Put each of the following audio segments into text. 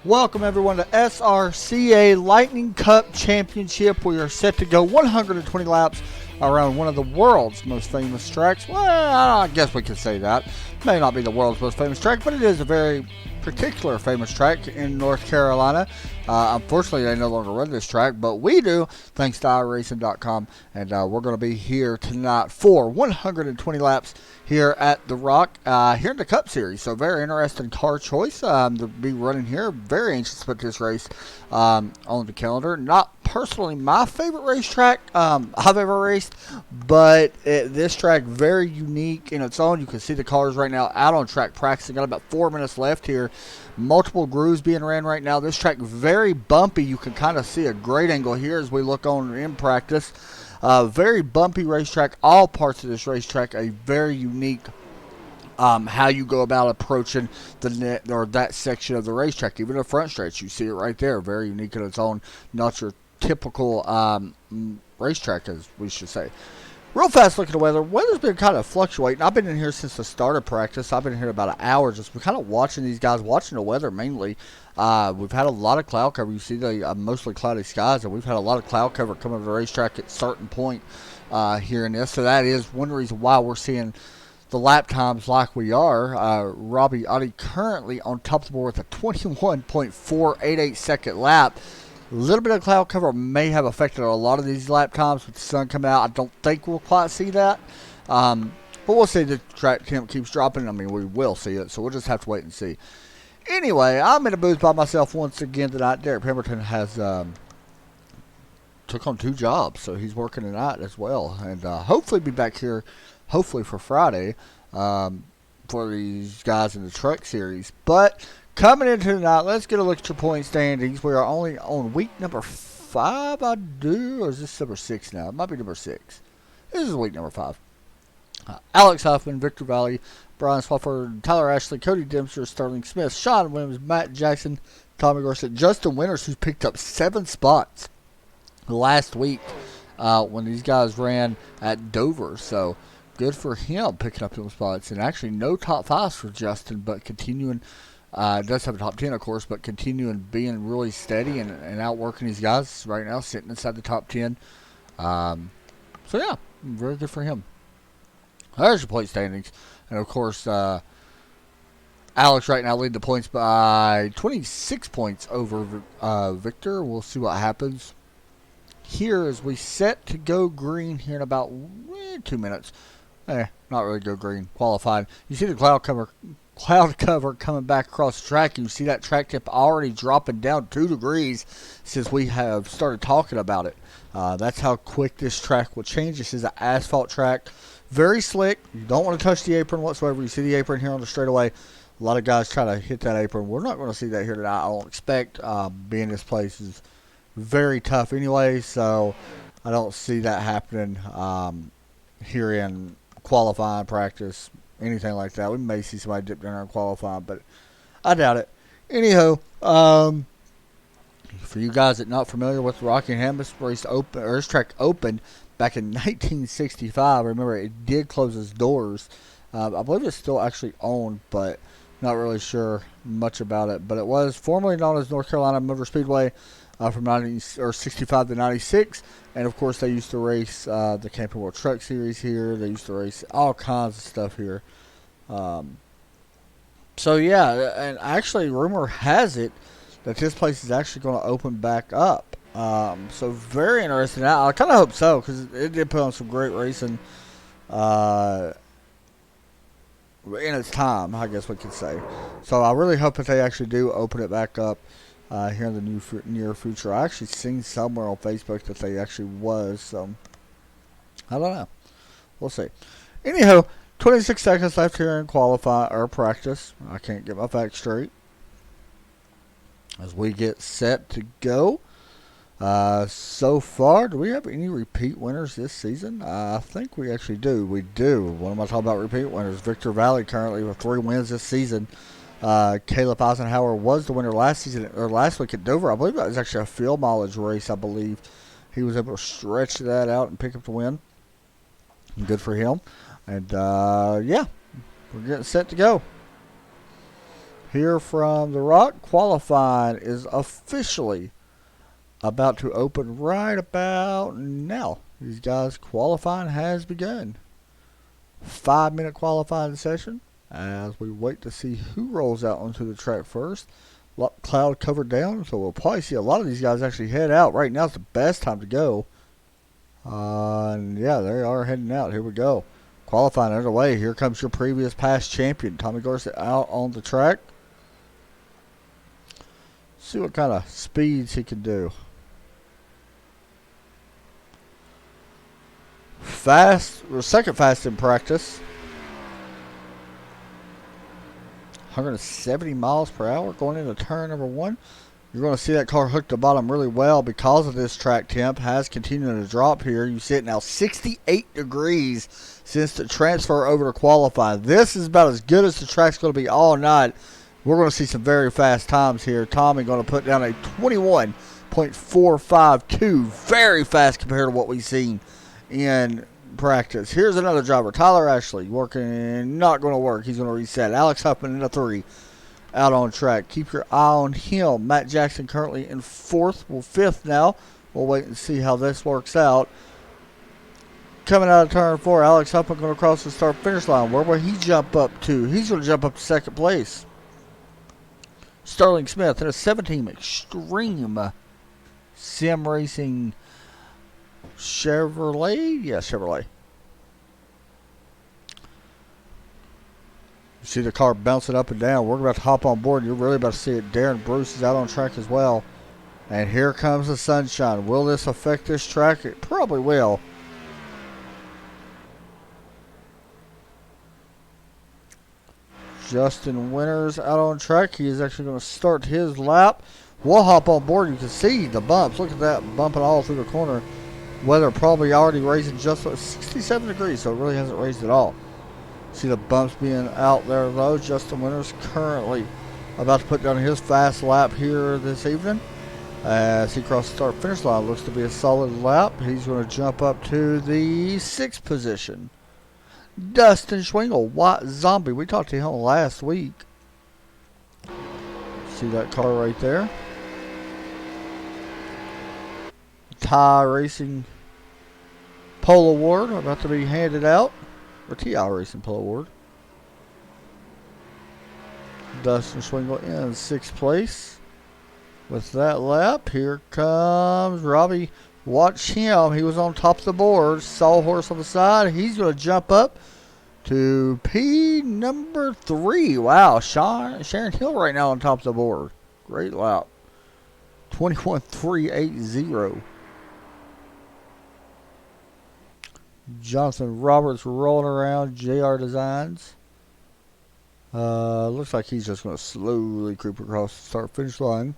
Welcome everyone to SRCA Lightning Cup Championship. We are set to go 120 laps around one of the world's most famous tracks. Well, I guess we could say that. May not be the world's most famous track, but it is a very particular famous track in North Carolina. Unfortunately, they no longer run this track, but we do, thanks to iRacing.com. And we're going to be here tonight for 120 laps here at the Rock, here in the Cup Series. So very interesting car choice to be running here. Very anxious to put this race on the calendar. Not personally my favorite racetrack I've ever raced, but this track very unique in its own. You can see the cars right now out on track practicing. Got about 4 minutes left here. Multiple grooves being ran right now. This track very bumpy. You can kind of see a great angle here as we look on in practice. Very bumpy racetrack. All parts of this racetrack a very unique how you go about approaching the net or that section of the racetrack. Even the front stretch, you see it right there. Very unique in its own. Not your typical racetrack, as we should say. Real fast look at the weather. Weather's been kind of fluctuating. I've been in here since the start of practice. I've been here about an hour just kind of watching these guys, watching the weather mainly. We've had a lot of cloud cover. You see the mostly cloudy skies, and we've had a lot of cloud cover coming to the racetrack at a certain point here in this. So that is one reason why we're seeing the lap times like we are. Robbie Audi currently on top of the board with a 21.488 second lap. A little bit of cloud cover may have affected a lot of these lap times with the sun coming out. I don't think we'll quite see that. But we'll see. The track temp keeps dropping. I mean, we will see it, so we'll just have to wait and see. Anyway, I'm in a booth by myself once again tonight. Derek Pemberton has took on 2 jobs, so he's working tonight as well. And hopefully be back here, hopefully for Friday, for these guys in the truck series. But coming into tonight, let's get a look at your point standings. We are only on week number 5, or is this number 6 now? It might be number 6. This is week number 5. Alex Huffman, Victor Valley, Brian Swafford, Tyler Ashley, Cody Dempster, Sterling Smith, Sean Williams, Matt Jackson, Tommy Gorsuch, Justin Winters, who's picked up 7 spots last week when these guys ran at Dover. So good for him picking up those spots. And actually no top 5s for Justin, but continuing. Does have a top 10, of course, but continuing being really steady and outworking these guys right now, sitting inside the top 10. So, yeah, very good for him. There's your point standings. And, of course, Alex right now leading the points by 26 points over Victor. We'll see what happens here as we set to go green here in about 2 minutes. Not really go green. Qualified. You see the cloud cover coming back across the track, and you see that track tip already dropping down 2 degrees since we have started talking about it. That's how quick this track will change. This is an asphalt track, very slick. You don't want to touch the apron whatsoever. You see the apron here on the straightaway. A lot of guys try to hit that apron. We're not going to see that here tonight, I don't expect. Being this place is very tough anyway, so I don't see that happening here in qualifying practice. Anything like that. We may see somebody dip down there and qualify, but I doubt it. Anyhow, for you guys that are not familiar with Rockingham, this track opened back in 1965. Remember, it did close its doors. I believe it's still actually owned, but not really sure much about it. But it was formerly known as North Carolina Motor Speedway from 65 to 96. And, of course, they used to race the Camping World Truck Series here. They used to race all kinds of stuff here. So, yeah, and actually rumor has it that this place is actually going to open back up. So, very interesting. I kind of hope so, because it did put on some great racing in its time, I guess we could say. So, I really hope that they actually do open it back up here in the near future. I actually seen somewhere on Facebook that they actually was, so I don't know. We'll see. Anyhow, 26 seconds left here in qualify or practice. I can't get my facts straight. As we get set to go. So far, do we have any repeat winners this season? I think we actually do. We do. What am I talking about repeat winners? Victor Valley currently with 3 wins this season. Caleb Eisenhower was the winner last week at Dover. I believe that was actually a field mileage race. I believe he was able to stretch that out and pick up the win. Good for him. And yeah, we're getting set to go. Here from the Rock, qualifying is officially about to open right about now. These guys qualifying has begun. 5-minute qualifying session as we wait to see who rolls out onto the track first. Cloud covered down, so we'll probably see a lot of these guys actually head out. Right now is the best time to go. And yeah, they are heading out. Here we go. Qualifying underway. Here comes your previous past champion, Tommy Garcia, out on the track. See what kind of speeds he can do. Fast, or second fast in practice. 170 miles per hour going into turn number 1. You're going to see that car hook the bottom really well because of this track temp has continued to drop here. You see it now 68 degrees since the transfer over to qualify. This is about as good as the track's going to be all night. We're going to see some very fast times here. Tommy going to put down a 21.452. Very fast compared to what we've seen in practice. Here's another driver, Tyler Ashley, working, not going to work. He's going to reset. Alex Huffman in a 3, out on track. Keep your eye on him. Matt Jackson currently in 4th, well 5th now. We'll wait and see how this works out. Coming out of turn 4, Alex Huffman going to cross the start-finish line. Where will he jump up to? He's going to jump up to 2nd place. Sterling Smith in a 7-team Extreme Sim Racing Chevrolet? Yeah, Chevrolet. You see the car bouncing up and down. We're about to hop on board. You're really about to see it. Darren Bruce is out on track as well. And here comes the sunshine. Will this affect this track? It probably will. Justin Winters out on track. He is actually going to start his lap. We'll hop on board. You can see the bumps. Look at that, bumping all through the corner. Weather probably already raising just 67 degrees, so it really hasn't raised at all. See the bumps being out there though. Justin Winters currently about to put down his fast lap here this evening. As he crosses the start-finish line, looks to be a solid lap. He's going to jump up to the 6th position. Dustin Schwingle, White Zombie. We talked to him last week. See that car right there. TI Racing Pole Award about to be handed out. Or TI Racing Pole Award. Dustin Schwingle in 6th place. With that lap, here comes Robbie. Watch him. He was on top of the board. Sawhorse on the side. He's going to jump up to P number 3. Wow. Sharon Hill right now on top of the board. Great lap. 21.380. Jonathan Roberts rolling around. JR Designs. Looks like he's just going to slowly creep across the start-finish line.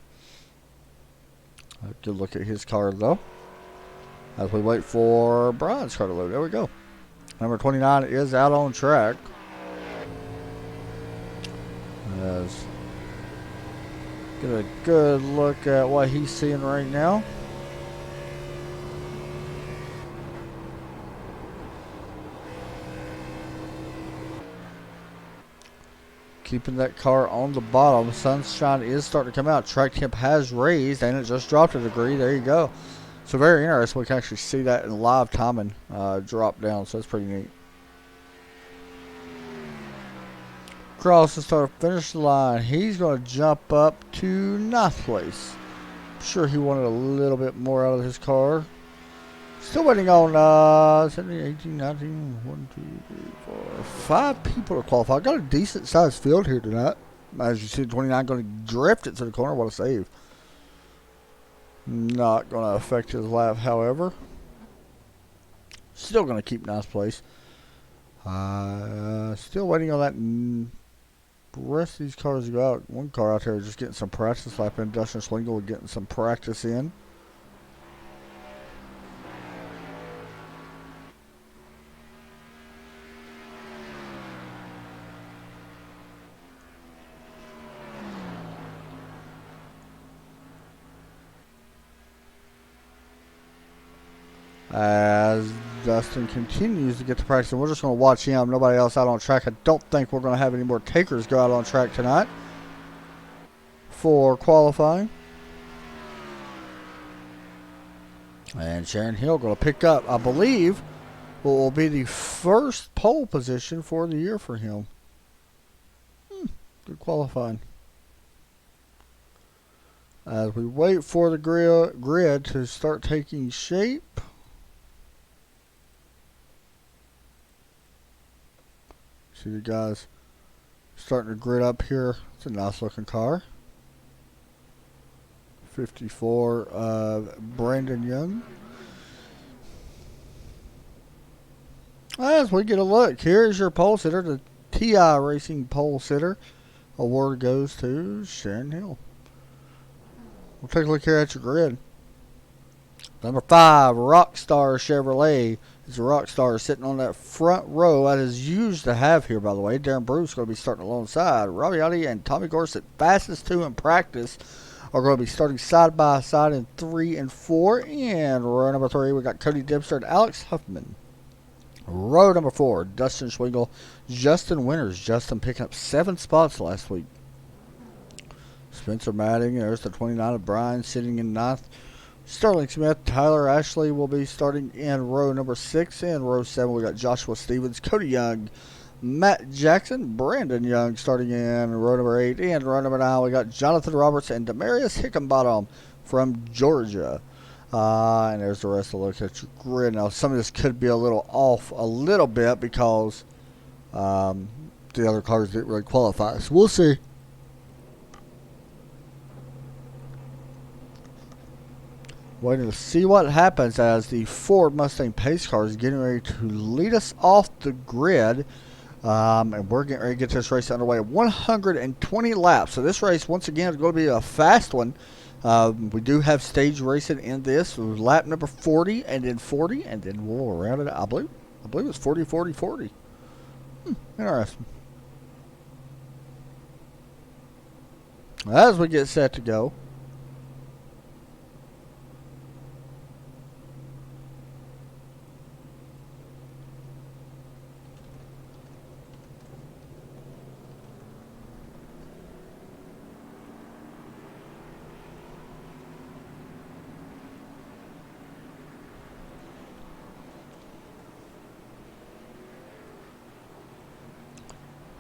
Good look at his car though. As we wait for Brian's car to load. There we go. Number 29 is out on track. As get a good look at what he's seeing right now. Keeping that car on the bottom. Sunshine is starting to come out. Track temp has raised and it just dropped a degree. There you go. So very interesting. We can actually see that in live timing drop down. So that's pretty neat. Cross the start finish line. He's going to jump up to 9th place. I'm sure he wanted a little bit more out of his car. Still waiting on 17, 18, 19, 1, 2, 3, 4, 5 people to qualify. I got a decent sized field here tonight. As you see, 29 going to drift it to the corner. What a save. Not going to affect his lap, however. Still going to keep 9th place. Still waiting on that. The rest of these cars to go out. One car out there just getting some practice lap in. Dustin Schwingle getting some practice in. As Dustin continues to get the practice, and we're just going to watch him. Nobody else out on track. I don't think we're going to have any more takers go out on track tonight. for qualifying. And Sharon Hill going to pick up, I believe, what will be the first pole position for the year for him. Good qualifying. As we wait for the grid to start taking shape. See the guys starting to grid up here. It's a nice looking car. 54, Brandon Young. As we get a look, here's your pole sitter. The TI Racing pole sitter award goes to Sharon Hill. We'll take a look here at your grid. Number 5, Rockstar Chevrolet. It's a Rockstar sitting on that front row. That is used to have here, by the way. Darren Bruce is going to be starting alongside. Robbie Otti and Tommy Gorsuch, fastest 2 in practice, are going to be starting side by side in 3 and 4. And row number 3, we got Cody Dempster and Alex Huffman. Row number 4, Dustin Schwingle, Justin Winters. Justin picking up 7 spots last week. Spencer Madding, there's the 29 of Brian sitting in 9th. Sterling Smith, Tyler Ashley will be starting in row number 6. In row 7, we got Joshua Stevens, Cody Young, Matt Jackson, Brandon Young starting in row number 8. And row number 9, we got Jonathan Roberts and Demarius Hickenbottom from Georgia. And there's the rest of the look at your grid. Now, some of this could be a little off a little bit because the other cars didn't really qualify. So we'll see. Waiting to see what happens as the Ford Mustang pace car is getting ready to lead us off the grid. And we're getting ready to get this race underway. 120 laps. So this race, once again, is going to be a fast one. We do have stage racing in this. Lap number 40 and then 40. And then we'll round it out. I believe it's 40, 40, 40. Interesting. As we get set to go.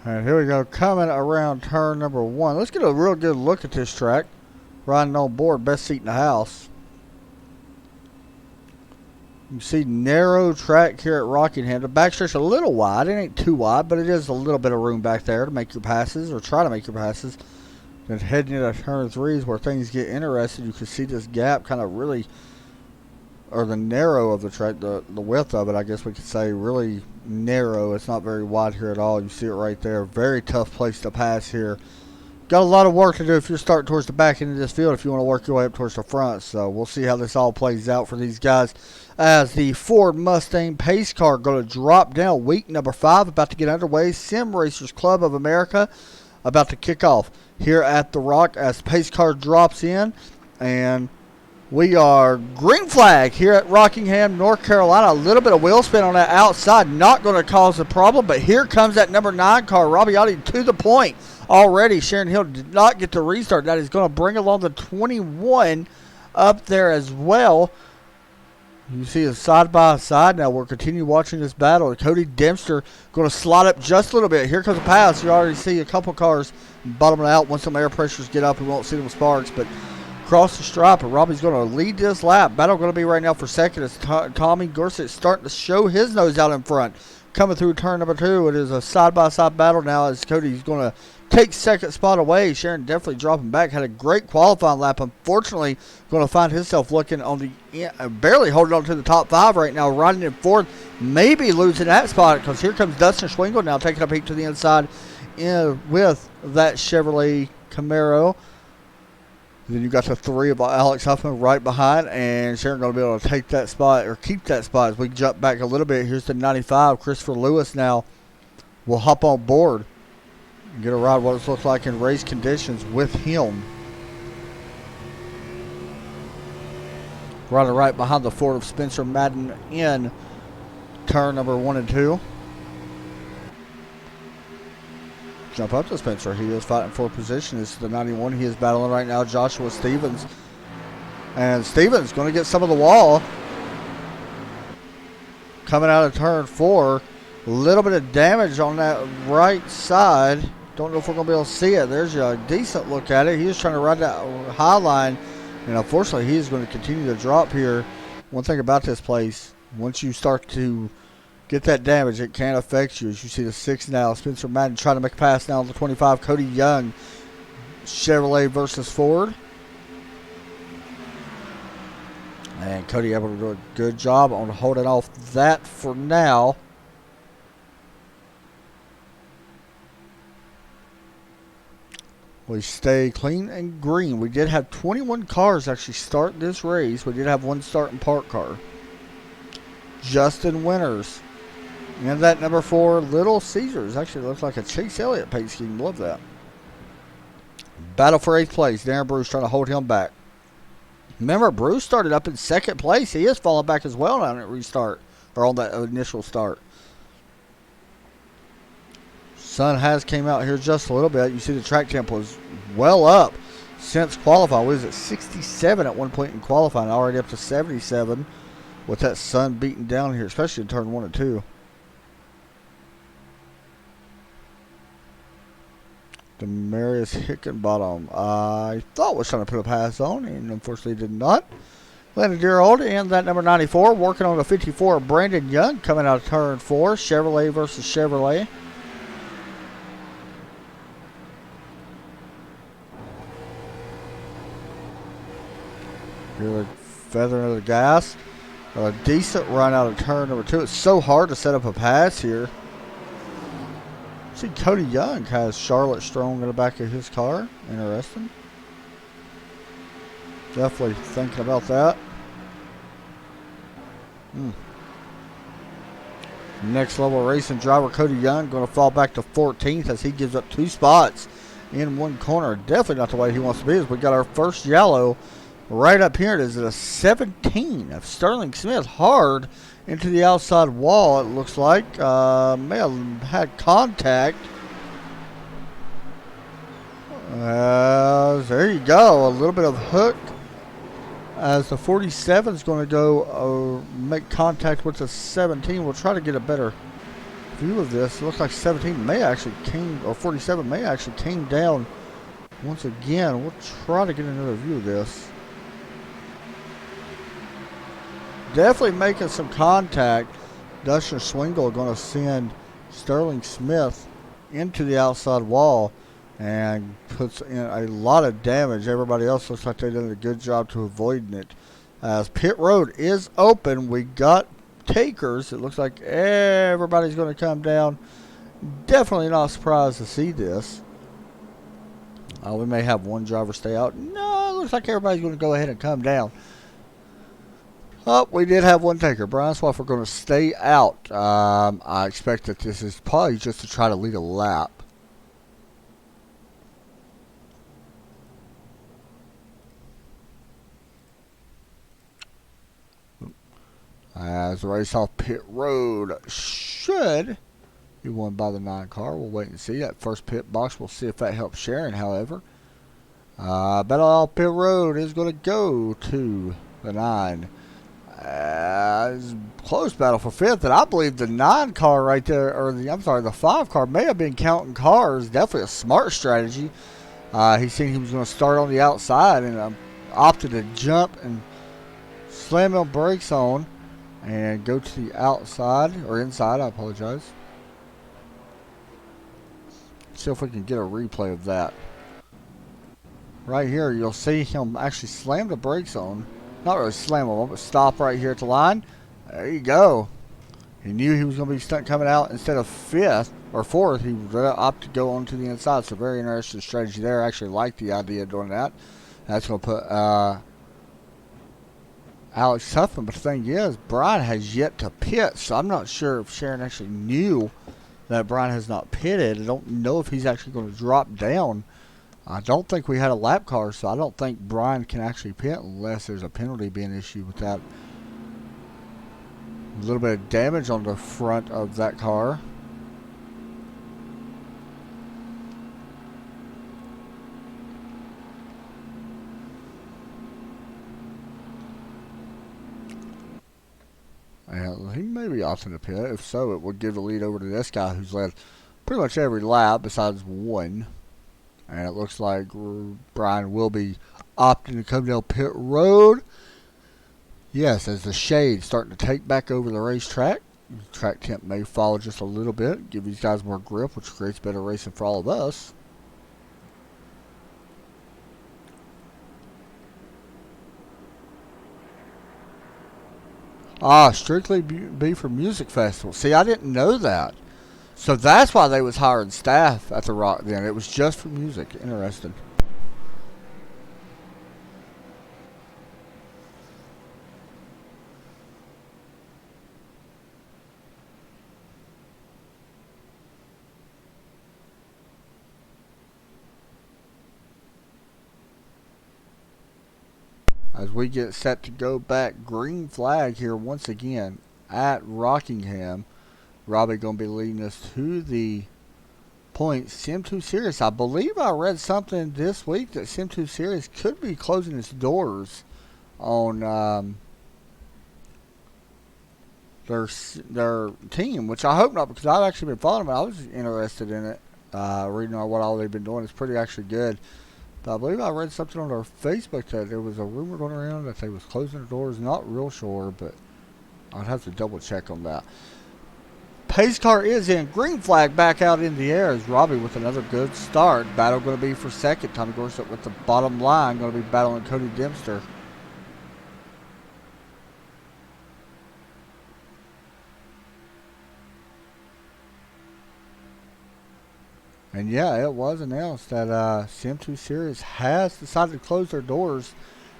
And here we go, coming around turn number 1. Let's get a real good look at this track. Riding on board, best seat in the house. You can see narrow track here at Rockingham. The backstretch a little wide. It ain't too wide, but it is a little bit of room back there to make your passes, or try to make your passes. Then heading into turn 3 is where things get interesting. You can see this gap kind of really, or the narrow of the track, the width of it, I guess we could say, really narrow. It's not very wide here at all. You see it right there. Very tough place to pass here. Got a lot of work to do if you're starting towards the back end of this field if you want to work your way up towards the front. So we'll see how this all plays out for these guys as the Ford Mustang pace car going to drop down. Week number 5 about to get underway. Sim Racers Club of America about to kick off here at the Rock as the pace car drops in. And we are green flag here at Rockingham, North Carolina. A little bit of wheel spin on that outside. Not going to cause a problem, but here comes that number 9 car, Robbie Otti, to the point already. Sharon Hill did not get to restart. That is going to bring along the 21 up there as well. You see it side by side. Now we'll continue watching this battle. Cody Dempster going to slide up just a little bit. Here comes the pass. You already see a couple cars bottoming out. Once some air pressures get up, we won't see them sparks, but across the stripe, and Robbie's going to lead this lap. Battle going to be right now for second as Tommy Gorsuch starting to show his nose out in front. Coming through turn number 2, it is a side-by-side battle now as Cody's going to take second spot away. Sharon definitely dropping back. Had a great qualifying lap. Unfortunately, going to find himself looking on the barely holding on to the top 5 right now, riding in fourth, maybe losing that spot because here comes Dustin Schwingle now taking a peek to the inside with that Chevrolet Camaro. Then you got the 3 of Alex Huffman right behind, and Sharon going to be able to take that spot or keep that spot as we jump back a little bit. Here's the 95. Christopher Lewis now will hop on board and get a ride what it looks like in race conditions with him. Riding right behind the Ford of Spencer Madden in turn number 1 and 2. jump up to Spencer. He is fighting for position. This is the 91. He is battling right now Joshua Stevens. And Stevens going to get some of the wall. Coming out of turn 4. A little bit of damage on that right side. Don't know if we're going to be able to see it. There's a decent look at it. He was trying to ride that high line. And unfortunately, he is going to continue to drop here. One thing about this place, once you start to get that damage, it can affect you. As you see the 6 now. Spencer Madden trying to make a pass now on the 25. Cody Young. Chevrolet versus Ford. And Cody able to do a good job on holding off that for now. We stay clean and green. We did have 21 cars actually start this race. We did have one starting park car. Justin Winters. And that number 4, Little Caesars. Actually looks like a Chase Elliott paint scheme. Love that. Battle for 8th place. Darren Bruce trying to hold him back. Remember, Bruce started up in 2nd place. He has fallen back as well on that restart, or on that initial start. Sun has came out here just a little bit. You see the track tempo is well up since qualifying. What is it, 67 at one point in qualifying, already up to 77 with that sun beating down here, especially in turn 1 and 2. Demarius Hickenbottom, I thought was trying to put a pass on, and unfortunately did not. Landon Deerold and that number 94, working on the 54, Brandon Young coming out of turn 4, Chevrolet versus Chevrolet. Here's a feather of the gas. A decent run out of turn number 2. It's so hard to set up a pass here. See, Cody Young has Charlotte Strong in the back of his car. Interesting. Definitely thinking about that. Next level racing driver Cody Young going to fall back to 14th as he gives up 2 spots in one corner. Definitely not the way he wants to be. As we got our first yellow right up here. It is a 17 of Sterling Smith, hard into the outside wall. It looks like may have had contact. There you go, a little bit of hook as the 47 is going to go make contact with the 17. We'll try to get a better view of this. It looks like 17 may actually came, or 47 may actually came down once again. We'll try to get another view of this. Definitely making some contact. Dustin Swingle going to send Sterling Smith into the outside wall and puts in a lot of damage. Everybody else looks like they did a good job to avoiding it. As pit road is open, we got takers. It looks like everybody's going to come down. Definitely not surprised to see this. We may have one driver stay out. No, it looks like everybody's going to go ahead and come down. Oh, we did have one taker. Brian Swaffer going to stay out. I expect that this is probably just to try to lead a lap. As the race off pit road should be won by the 9 car. We'll wait and see. That first pit box, we'll see if that helps Sharon, however. Battle off pit road is going to go to the 9. Close battle for 5th, and I believe the 9 car right there, or the 5 car may have been counting cars. Definitely a smart strategy. He seen he was going to start on the outside and opted to jump and slam on brakes on and go to the outside, or inside, I apologize. See if we can get a replay of that. Right here, you'll see him actually slam the brakes on. Not really slam them, but stop right here at the line. There you go. He knew he was going to be stuck coming out. Instead of 5th or 4th, he opted to go onto the inside. So very interesting strategy there. I actually like the idea of doing that. That's going to put Alex Huffman. But the thing is, Brian has yet to pit. So I'm not sure if Sharon actually knew that Brian has not pitted. I don't know if he's actually going to drop down. I don't think we had a lap car, so I don't think Brian can actually pit unless there's a penalty being issued with that. A little bit of damage on the front of that car. he may be off in the pit. If so, it would give the lead over to this guy who's led pretty much every lap besides one. And it looks like Brian will be opting to come down pit road. Yes, as the shade's starting to take back over the racetrack. Track temp may fall just a little bit, give these guys more grip, which creates better racing for all of us. Strictly be for music festival. See, I didn't know that. So that's why they was hiring staff at the Rock then. It was just for music. Interesting. As we get set to go back, green flag here once again at Rockingham. Robbie going to be leading us to the points. Sim2 Series, I believe I read something this week that Sim2 Series could be closing its doors on their team, which I hope not, because I've actually been following them. I was interested in it, reading on what all they've been doing. It's pretty actually good. But I believe I read something on their Facebook that there was a rumor going around that they was closing their doors. Not real sure, but I'd have to double check on that. Pace car is in. Green flag back out in the air as Robbie with another good start. Battle going to be for second. Tommy Gorsuch with the bottom line. Going to be battling Cody Dempster. And yeah, it was announced that Sim2 Series has decided to close their doors.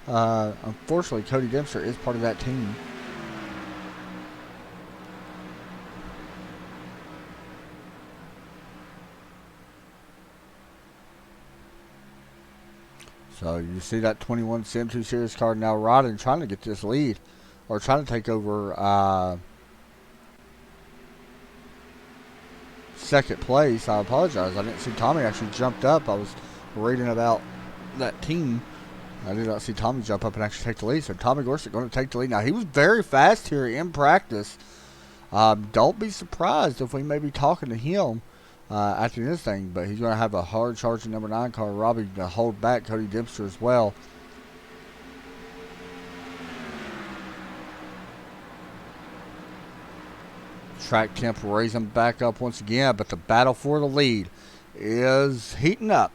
Unfortunately, Cody Dempster is part of that team. So you see that 21 Sim2 Series car now riding, trying to get this lead, or trying to take over second place. I apologize. I didn't see Tommy actually jumped up. I was reading about that team. I did not see Tommy jump up and actually take the lead. So Tommy Gorsuch going to take the lead. Now, he was very fast here in practice. Don't be surprised if we may be talking to him after this thing. But he's going to have a hard charging number 9 car, Robbie, to hold back Cody Dempster as well. Track temp raising back up once again, but the battle for the lead is heating up.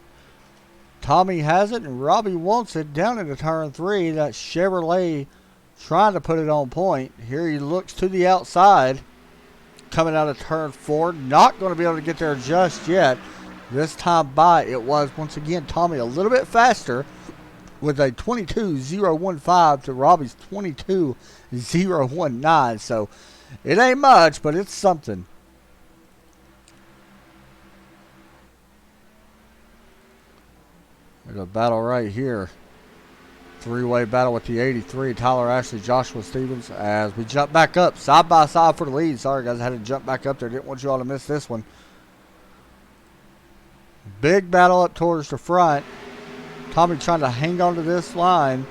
Tommy has it, and Robbie wants it down into turn 3. That Chevrolet trying to put it on point. Here he looks to the outside, coming out of turn 4. Not going to be able to get there just yet. This time by, it was once again Tommy a little bit faster with a 22.015 to Robbie's 22.019. So it ain't much, but it's something. There's a battle right here. Three-way battle with the 83. Tyler Ashley, Joshua Stevens, as we jump back up side by side for the lead. Sorry, guys, I had to jump back up there. Didn't want you all to miss this one. Big battle up towards the front. Tommy trying to hang on to this line.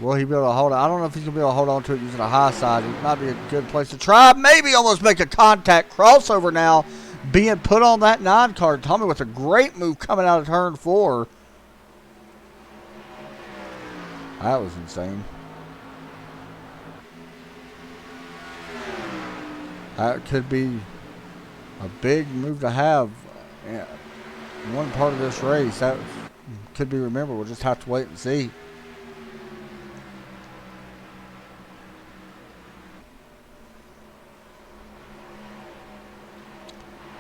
Will he be able to hold it? I don't know if he's going to be able to hold on to it using a high side. It might be a good place to try. Maybe almost make a contact. Crossover now being put on that 9 card. Tommy with a great move coming out of turn 4. That was insane. That could be a big move to have in one part of this race. That could be remembered. We'll just have to wait and see.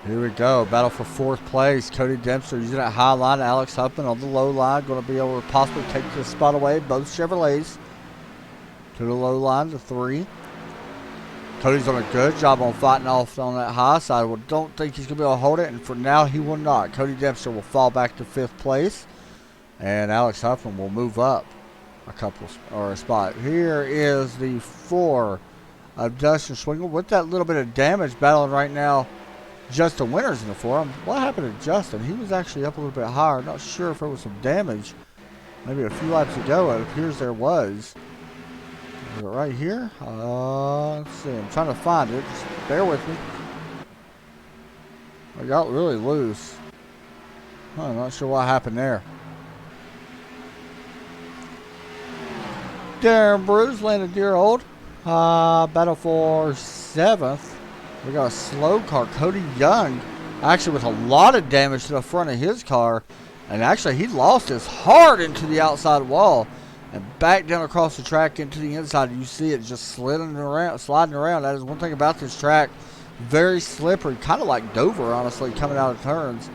Here we go. Battle for 4th place. Cody Dempster using that high line. Alex Huffman on the low line. Going to be able to possibly take this spot away. Both Chevrolets to the low line to 3. Cody's done a good job on fighting off on that high side. Well, don't think he's going to be able to hold it. And for now, he will not. Cody Dempster will fall back to 5th place. And Alex Huffman will move up a spot. Here is the 4 of Dustin Swingle with that little bit of damage battling right now. Justin Winters in the 4. What happened to Justin? He was actually up a little bit higher. Not sure if there was some damage. Maybe a few laps ago, it appears there was. Is it right here? Let's see. I'm trying to find it. Just bear with me. I got really loose. I'm not sure what happened there. Darren Bruce landed dear old. Battle for 7th. We got a slow car. Cody Young, actually with a lot of damage to the front of his car. And actually he lost his heart into the outside wall. And back down across the track into the inside. You see it just sliding around. That is one thing about this track. Very slippery. Kind of like Dover, honestly, coming out of turns.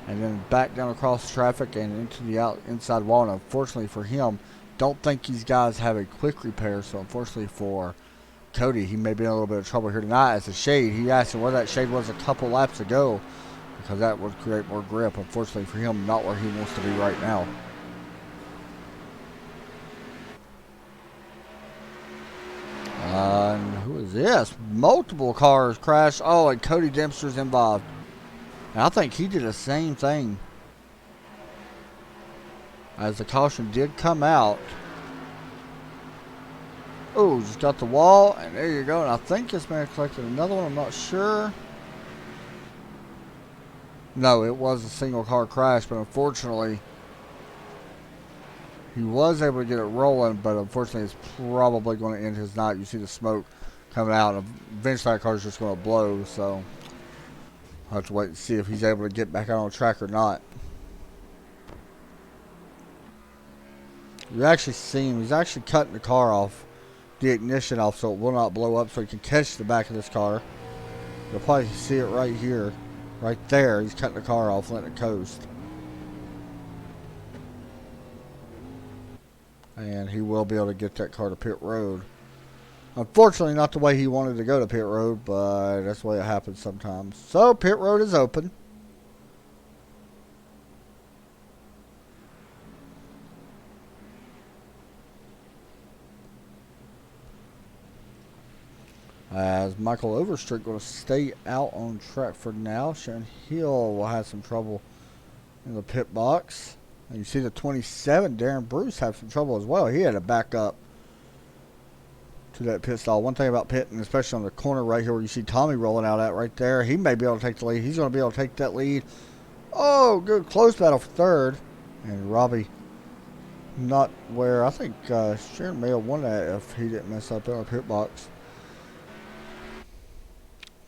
And then back down across the traffic and into the inside wall. And unfortunately for him, don't think these guys have a quick repair. So unfortunately for Cody, he may be in a little bit of trouble here tonight. As a shade, he asked him where that shade was a couple laps ago, because that would create more grip. Unfortunately for him, not where he wants to be right now. And who is this? Multiple cars crashed. Oh, and Cody Dempster's involved. And I think he did the same thing. As the caution did come out. Oh, just got the wall, and there you go. And I think this man collected another one. I'm not sure. No, it was a single car crash, but unfortunately, he was able to get it rolling, but unfortunately, it's probably going to end his night. You see the smoke coming out, and eventually that car's just going to blow, so I'll have to wait and see if he's able to get back out on the track or not. You actually see him. He's actually cutting the car off, the ignition off, so it will not blow up, so he can catch the back of this car. You'll probably see it right here. Right there. He's cutting the car off, letting it coast. And he will be able to get that car to pit road. Unfortunately, not the way he wanted to go to pit road, but that's the way it happens sometimes. So, pit road is open. As Michael Overstreet going to stay out on track for now. Sharon Hill will have some trouble in the pit box. And you see the 27, Darren Bruce, have some trouble as well. He had to back up to that pit stall. One thing about pitting, especially on the corner right here where you see Tommy rolling out at right there, he may be able to take the lead. He's going to be able to take that lead. Oh, good close battle for third. And Robbie not where, I think Sharon may have won that if he didn't mess up in the pit box.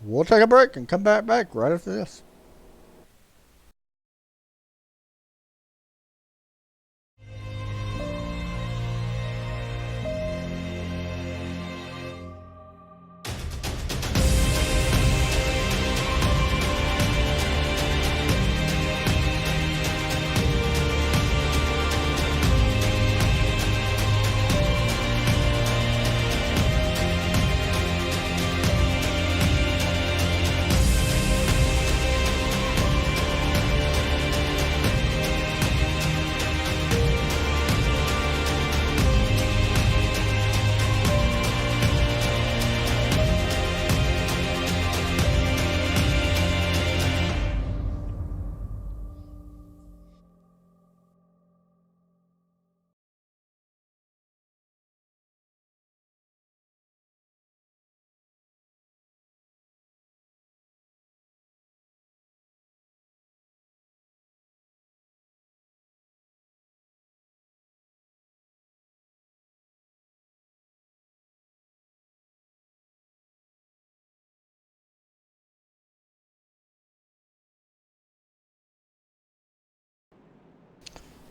We'll take a break and come back right after this.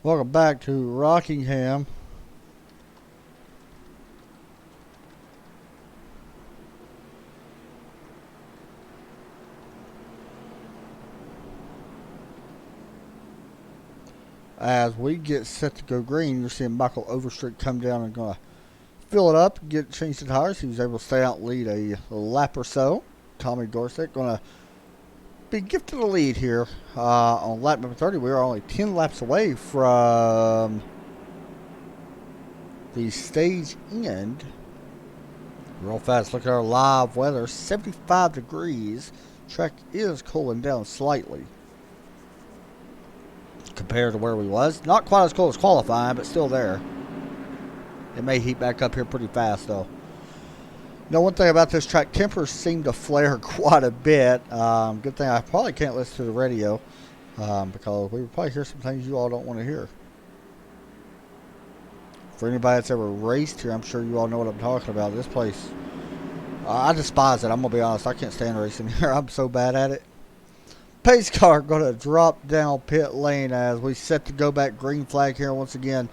Welcome back to Rockingham. As we get set to go green, you're seeing Michael Overstreet come down and going to fill it up, change the tires. He was able to stay out and lead a lap or so. Tommy Gorsuch going to be gifted a lead here on lap number 30. We are only 10 laps away from the stage end. Real fast, look at our live weather. 75 degrees. Track is cooling down slightly compared to where we was. Not quite as cold as qualifying, but still there. It may heat back up here pretty fast though. Now, one thing about this track, tempers seem to flare quite a bit. Good thing I probably can't listen to the radio because we would probably hear some things you all don't want to hear. For anybody that's ever raced here, I'm sure you all know what I'm talking about. This place, I despise it. I'm going to be honest. I can't stand racing here. I'm so bad at it. Pace car going to drop down pit lane as we set to go back. Green flag here once again.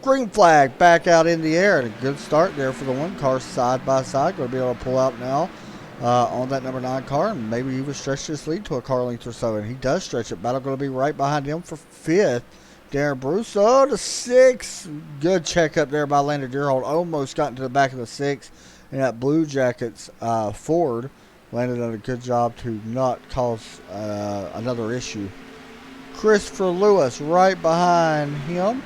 Green flag back out in the air. And a good start there for the one car side by side. Going to be able to pull out now on that number 9 car. And maybe even stretch this lead to a car length or so. And he does stretch it. Battle going to be right behind him for 5th. Darren Bruce, oh, the 6. Good check up there by Landon Deerhold. Almost got into the back of the 6. And that Blue Jackets Ford landed on a good job to not cause another issue. Christopher Lewis right behind him.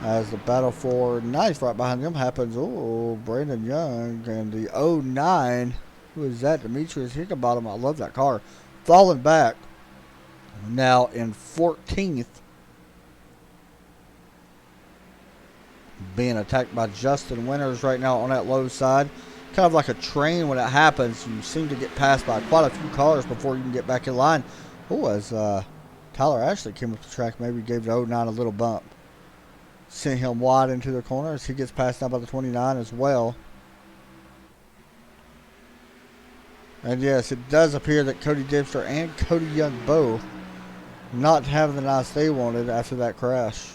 As the battle for 9th right behind him happens. Oh, Brandon Young and the 09. Who is that? Demetrius Hickenbottom. I love that car. Falling back. Now in 14th. Being attacked by Justin Winters right now on that low side. Kind of like a train when it happens. You seem to get passed by quite a few cars before you can get back in line. Oh, as Tyler Ashley came up the track, maybe gave the 09 a little bump. Sent him wide into the corner as he gets passed down by the 29 as well. And yes, it does appear that Cody Dibster and Cody Young both not having the nice they wanted after that crash.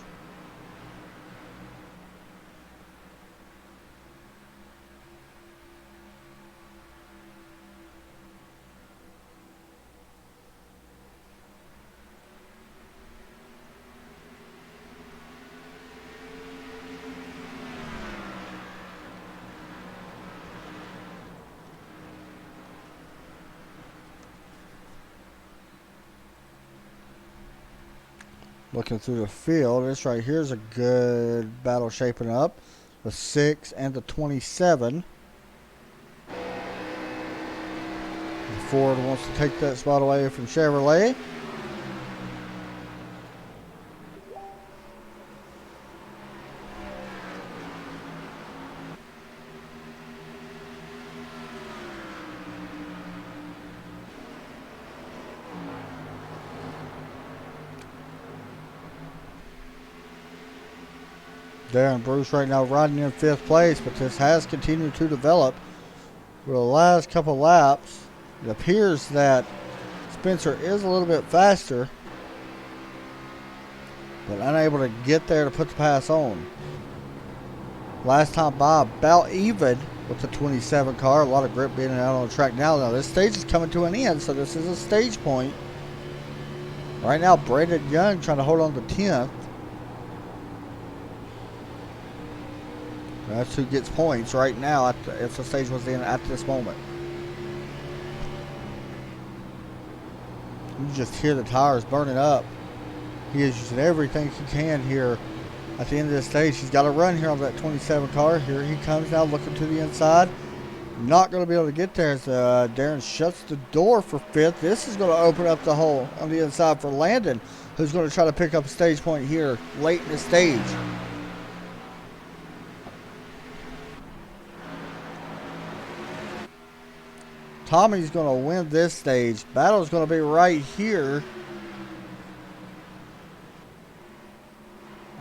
Looking through the field, this right here is a good battle shaping up. The 6 and the 27. The Ford wants to take that spot away from Chevrolet. Darren Bruce right now riding in 5th place, but this has continued to develop. For the last couple laps, it appears that Spencer is a little bit faster, but unable to get there to put the pass on. Last time by about even with the 27 car. A lot of grip being out on the track now. Now this stage is coming to an end, so this is a stage point. Right now, Brandon Young trying to hold on to 10th. That's who gets points right now if the stage was in at this moment. You just hear the tires burning up. He is using everything he can here at the end of the stage. He's got a run here on that 27 car. Here he comes now looking to the inside. Not going to be able to get there as Darren shuts the door for 5th. This is going to open up the hole on the inside for Landon, who's going to try to pick up a stage point here late in the stage. Tommy's going to win this stage. Battle's going to be right here.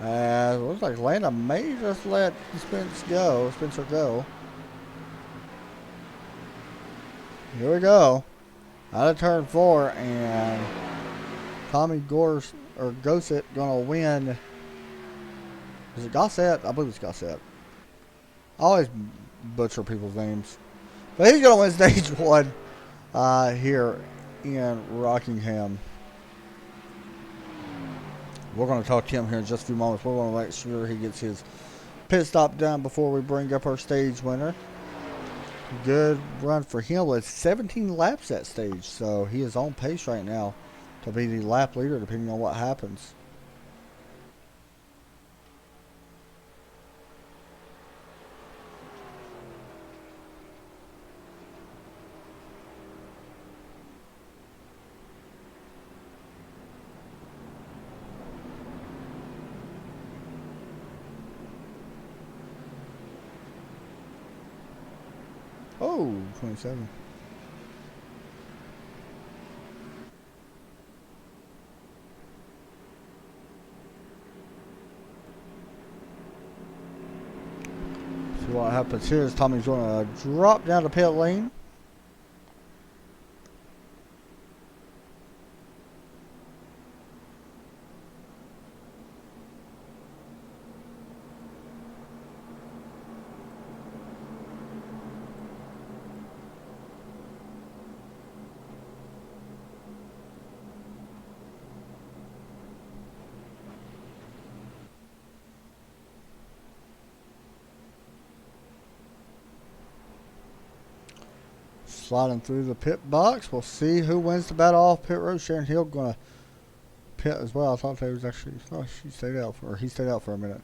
Looks like Landon may just let Spencer go. Here we go. Out of turn 4, and Tommy Gossett going to win. Is it Gossett? I believe it's Gossett. I always butcher people's names. But he's going to win stage 1 here in Rockingham. We're going to talk to him here in just a few moments. We're going to make sure he gets his pit stop done before we bring up our stage winner. Good run for him. It's 17 laps that stage, so he is on pace right now to be the lap leader depending on what happens. Oh, 27. See what happens here is Tommy's going to drop down the pit lane. Sliding through the pit box. We'll see who wins the battle off pit road. Sharon Hill going to pit as well. I thought they was actually, he stayed out for a minute.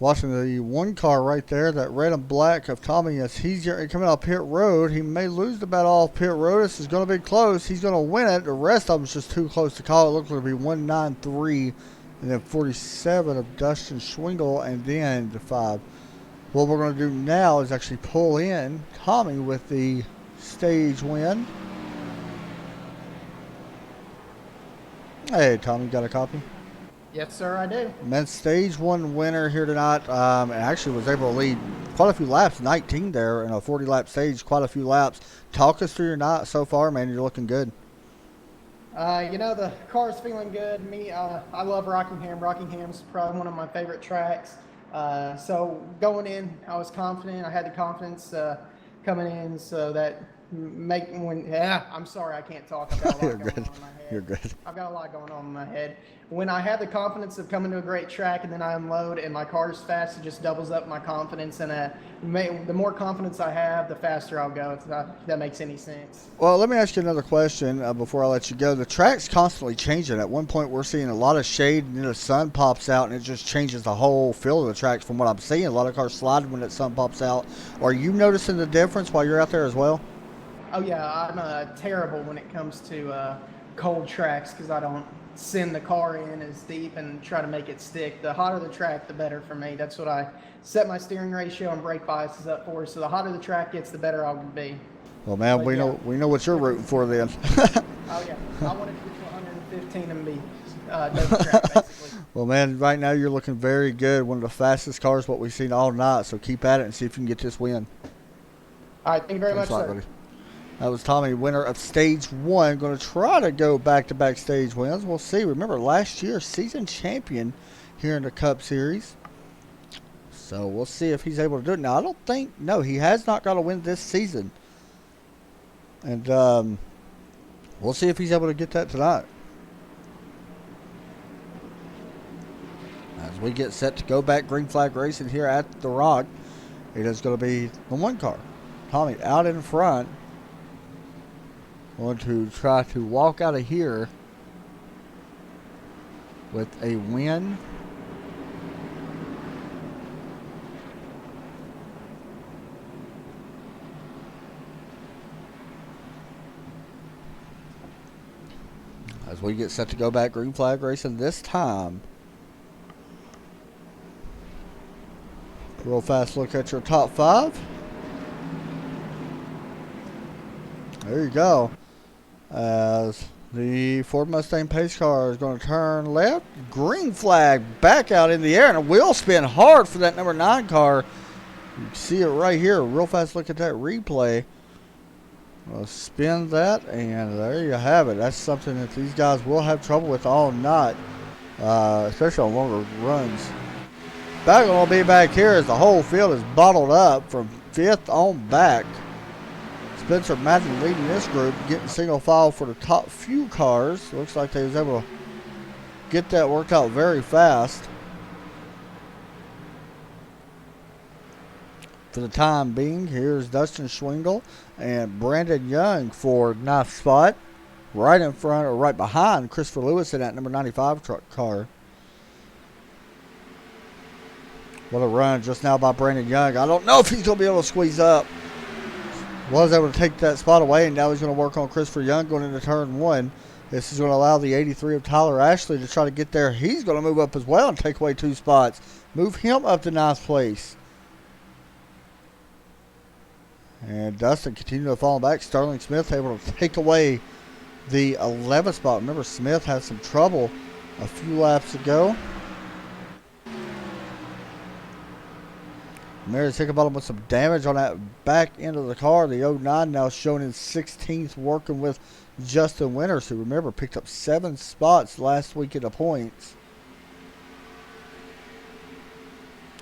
Watching the one car right there, that red and black of Tommy, as he's coming out pit road. He may lose the battle off pit road. This is going to be close. He's going to win it. The rest of them is just too close to call. It looks like it'll be 193 and then 47 of Dustin Schwingle and then the 5. What we're going to do now is actually pull in Tommy with the stage win. Hey, Tommy, got a copy? Yes, sir, I do. Men's stage 1 winner here tonight. And actually was able to lead quite a few laps, 19 there in a 40-lap stage, quite a few laps. Talk us through your night so far, man. You're looking good. The car's feeling good. I love Rockingham. Rockingham's probably one of my favorite tracks. So going in, I was confident. I had the confidence coming in, so that I'm sorry, I can't talk. I've got a lot going on in my head. You're good. I've got a lot going on in my head. When I have the confidence of coming to a great track and then I unload and my car's fast, it just doubles up my confidence. And the more confidence I have, the faster I'll go. If that makes any sense. Well, let me ask you another question before I let you go. The track's constantly changing. At one point, we're seeing a lot of shade, and then the sun pops out, and it just changes the whole feel of the track from what I'm seeing. A lot of cars slide when the sun pops out. Are you noticing the difference while you're out there as well? Oh, yeah. I'm terrible when it comes to cold tracks because I don't send the car in as deep and try to make it stick. The hotter the track, the better for me. That's what I set my steering ratio and brake biases up for. So the hotter the track gets, the better I'll be. Well, man, we know what you're rooting for then. Oh, yeah. I wanted to get to 115 and be dope track, basically. Well, man, right now you're looking very good. One of the fastest cars what we've seen all night. So keep at it and see if you can get this win. All right. Thank you very much, sir. Buddy. That was Tommy, winner of stage 1. Going to try to go back-to-back stage wins. We'll see. Remember, last year, season champion here in the Cup Series. So we'll see if he's able to do it. Now, I don't think, no, he has not got a win this season. And we'll see if he's able to get that tonight. As we get set to go back green flag racing here at the Rock, it is going to be the one car. Tommy out in front. Going to try to walk out of here with a win. As we get set to go back green flag racing this time. Real fast look at your top 5. There you go. As the Ford Mustang pace car is going to turn left. Green flag back out in the air. And a wheel spin hard for that number 9 car. You can see it right here. Real fast look at that replay. We'll spin that. And there you have it. That's something that these guys will have trouble with all night. Especially on longer runs. Back going to be back here as the whole field is bottled up from 5th on back. Spencer Madden leading this group, getting single file for the top few cars. Looks like they was able to get that worked out very fast. For the time being, here's Dustin Schwingle and Brandon Young for 9th spot. Right in front or right behind Christopher Lewis in that number 95 truck car. What a run just now by Brandon Young. I don't know if he's going to be able to squeeze up. Was able to take that spot away, and now he's going to work on Christopher Young going into turn 1. This is going to allow the 83 of Tyler Ashley to try to get there. He's going to move up as well and take away 2 spots. Move him up to 9th place. And Dustin continued to fall back. Sterling Smith able to take away the 11th spot. Remember, Smith had some trouble a few laps ago. Mary Hickenbottom with some damage on that back end of the car. The 09 now showing in 16th, working with Justin Winters, who, remember, picked up 7 spots last week at the points.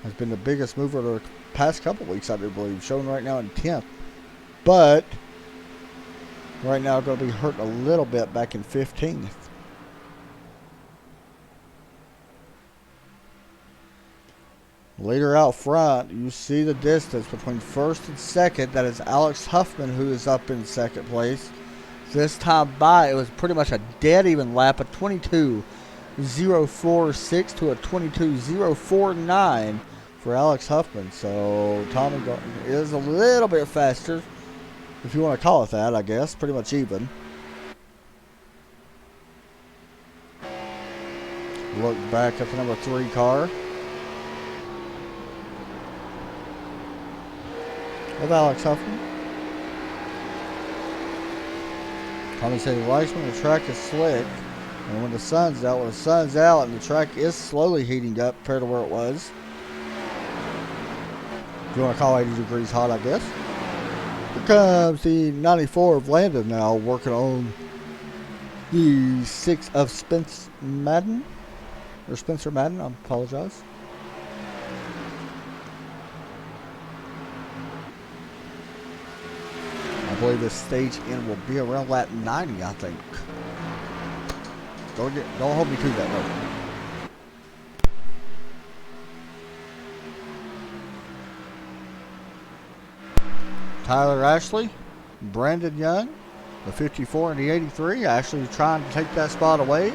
Has been the biggest mover the past couple weeks, I do believe, showing right now in 10th. But right now going to be hurting a little bit back in 15th. Leader out front, you see the distance between first and second. That is Alex Huffman, who is up in second place. This time by, it was pretty much a dead even lap, a 22.046 to a 22.049 for Alex Huffman. So Tommy is a little bit faster, if you want to call it that, I guess. Pretty much even. Look back at the number 3 car of Alex Huffman. Tommy said he likes when the track is slick and when the sun's out. When the sun's out and the track is slowly heating up compared to where it was. If you want to call 80 degrees hot, I guess. Here comes the 94 of Landon now, working on the 6 of Spencer Madden. Or Spencer Madden, I apologize. I believe this stage end will be around lap 90, I think. Don't hold me to that though. Tyler Ashley, Brandon Young, the 54 and the 83. Ashley trying to take that spot away.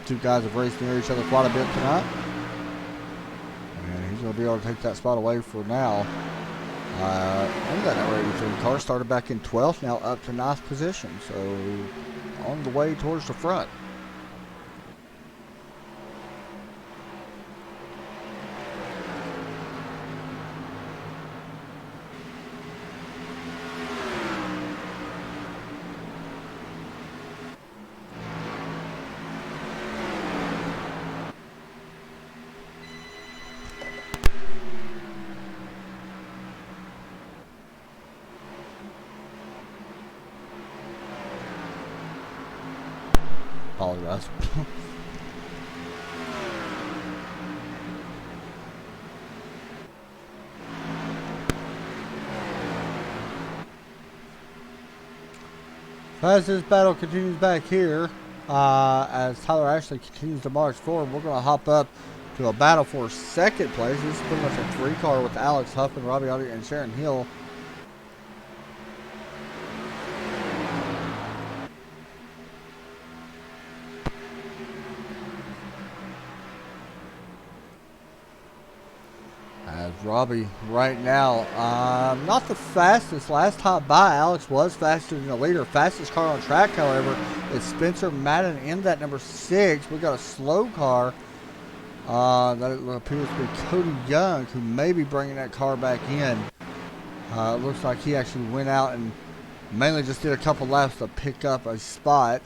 Two guys have raced near each other quite a bit tonight. And he's going to be able to take that spot away for now. And that number 83 car started back in 12th, now up to 9th position. So on the way towards the front. Apologize. As this battle continues back here, as Tyler Ashley continues to march forward, we're going to hop up to a battle for second place. This is pretty much a 3-car with Alex Huffman, Robbie Audi, and Sharon Hill. Robbie right now, not the fastest. Last time by, Alex was faster than the leader. Fastest car on track, however, is Spencer Madden in that number 6. We got a slow car that it appears to be Cody Young, who may be bringing that car back in. It looks like he actually went out and mainly just did a couple laps to pick up a spot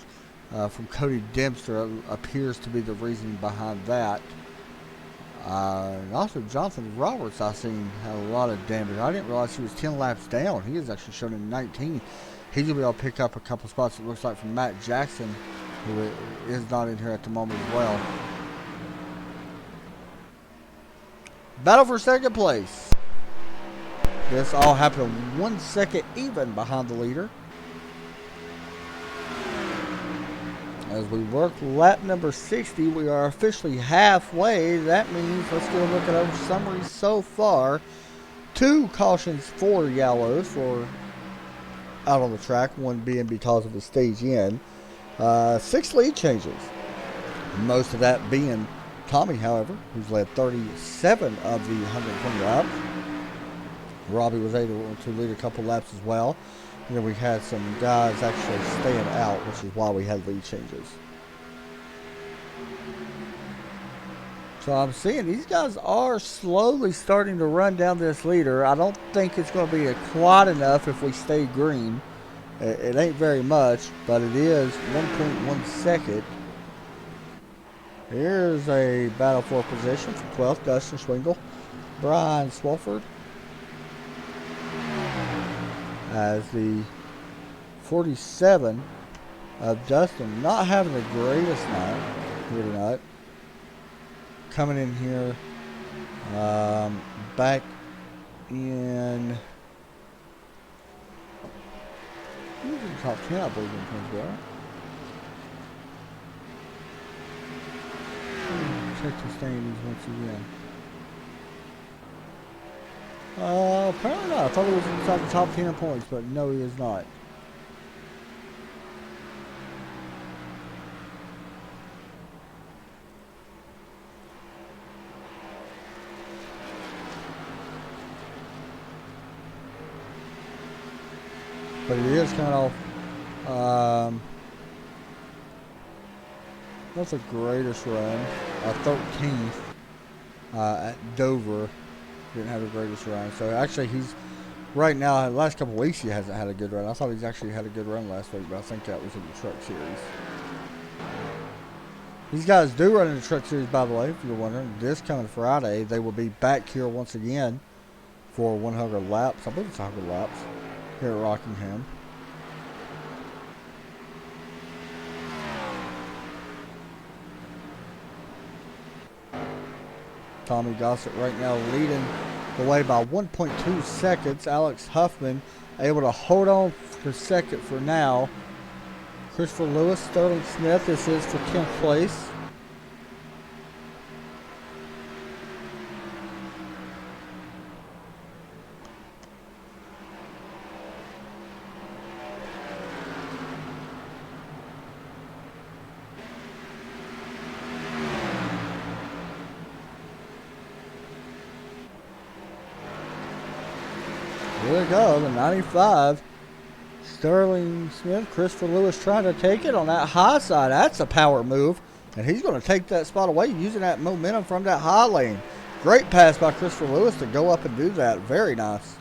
from Cody Dempster. Appears to be the reason behind that. And also Jonathan Roberts, I seen, had a lot of damage. I didn't realize he was 10 laps down. He is actually shown in 19. He's going to be able to pick up a couple spots, it looks like, from Matt Jackson, who is not in here at the moment as well. Battle for second place. This all happened 1 second even behind the leader. As we work lap number 60, we are officially halfway. That means, let's get a look at our summary so far. 2 cautions for yellows for out on the track, 1 being because of the stage end. 6 lead changes. Most of that being Tommy, however, who's led 37 of the 120 laps. Robbie was able to lead a couple laps as well. And then we had some guys actually staying out, which is why we had lead changes. So I'm seeing these guys are slowly starting to run down this leader. I don't think it's going to be quite enough if we stay green. It ain't very much, but it is 1.1 second. Here's a battle for position for 12th, Dustin Swingle. Brian Swalford as the 47 of Dustin. Not having the greatest night here tonight. Coming in here back in he was in the top 10, I believe, in Kingsborough. Check the standings once again. Apparently not. I thought he was inside the top 10 points, but no, he is not. But he is coming off. Not the greatest run. 13th at Dover. Didn't have the greatest run. So actually, he's right now. The last couple of weeks, he hasn't had a good run. I thought he's actually had a good run last week, but I think that was in the Truck Series. These guys do run in the Truck Series, by the way, if you're wondering. This coming Friday, they will be back here once again for 100 laps. I believe it's 100 laps here at Rockingham. Tommy Gossett right now leading the way by 1.2 seconds. Alex Huffman able to hold on for second for now. Christopher Lewis, Sterling Smith, this is for 10th place. Here we go, the 95. Sterling Smith, Christopher Lewis trying to take it on that high side. That's a power move. And he's going to take that spot away using that momentum from that high lane. Great pass by Christopher Lewis to go up and do that. Very nice.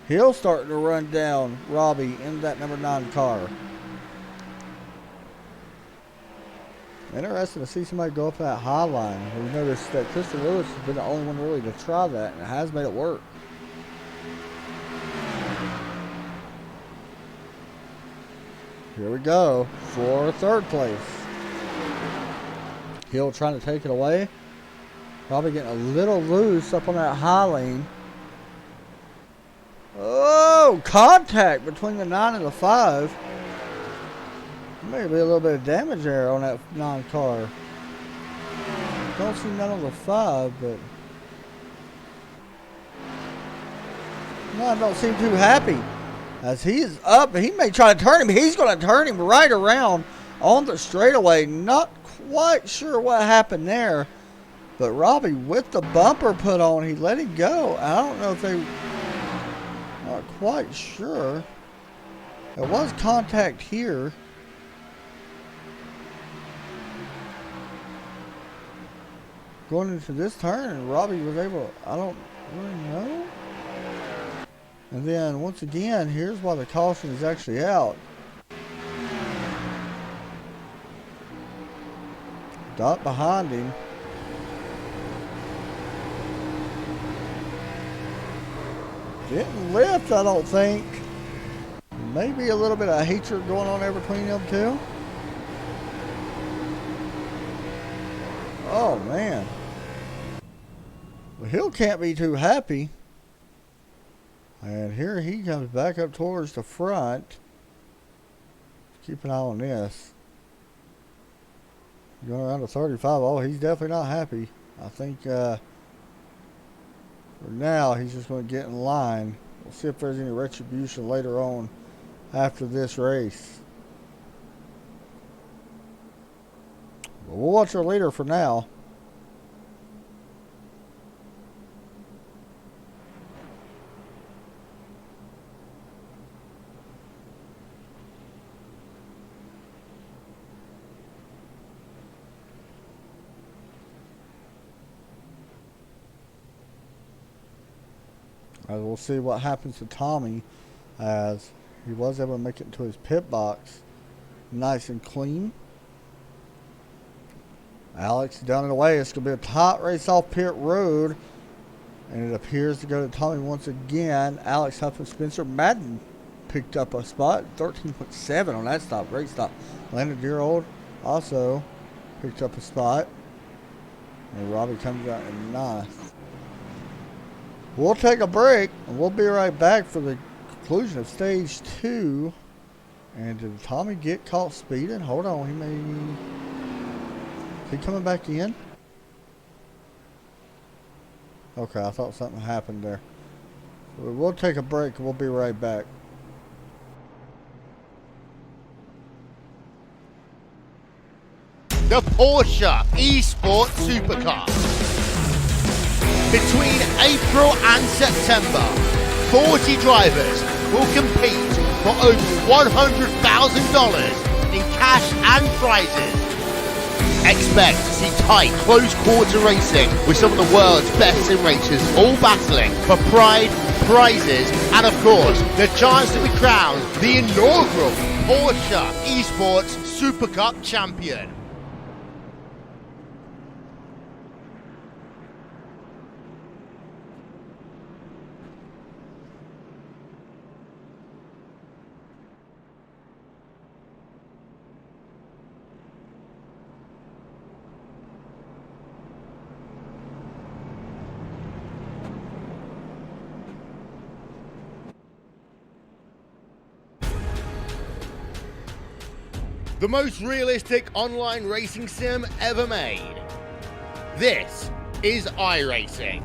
Hill starting to run down Robbie in that number 9 car. Interesting to see somebody go up that high line. We noticed that Christopher Lewis has been the only one really to try that, and it has made it work. Here we go for 3rd place. Hill trying to take it away. Probably getting a little loose up on that high lane. Oh, contact between the 9 and the 5. Maybe a little bit of damage there on that 9 car. Don't see none on the 5, but no, I don't seem too happy. As he is up, he may try to turn him. He's going to turn him right around on the straightaway. Not quite sure what happened there, but Robbie with the bumper put on, he let it go. I don't know if they, not quite sure. There was contact here. Going into this turn, and Robbie was able, I don't really know. And then, once again, here's why the caution is actually out. Dot behind him. Didn't lift, I don't think. Maybe a little bit of hatred going on there between them two. Oh, man. Well, Hill can't be too happy. And here he comes back up towards the front. Keep an eye on this. Going around to 35. Oh, he's definitely not happy. I think for now he's just going to get in line. We'll see if there's any retribution later on after this race. But we'll watch our leader for now. We'll see what happens to Tommy, as he was able to make it into his pit box nice and clean. Alex down and away. It's going to be a tight race off pit road. And it appears to go to Tommy once again. Alex Huff and Spencer Madden picked up a spot. 13.7 on that stop. Great stop. Landon Deerold also picked up a spot. And Robbie comes out in ninth. We'll take a break. And we'll be right back for the conclusion of stage 2. And did Tommy get caught speeding? Hold on. Is he coming back in? Okay, I thought something happened there. We'll take a break and we'll be right back. The Porsche Esports Supercar. Between April and September, 40 drivers will compete for over $100,000 in cash and prizes. Expect to see tight, close-quarter racing with some of the world's best sim racers all battling for pride, prizes, and of course, the chance to be crowned the inaugural Porsche Esports Super Cup champion. The most realistic online racing sim ever made. This is iRacing.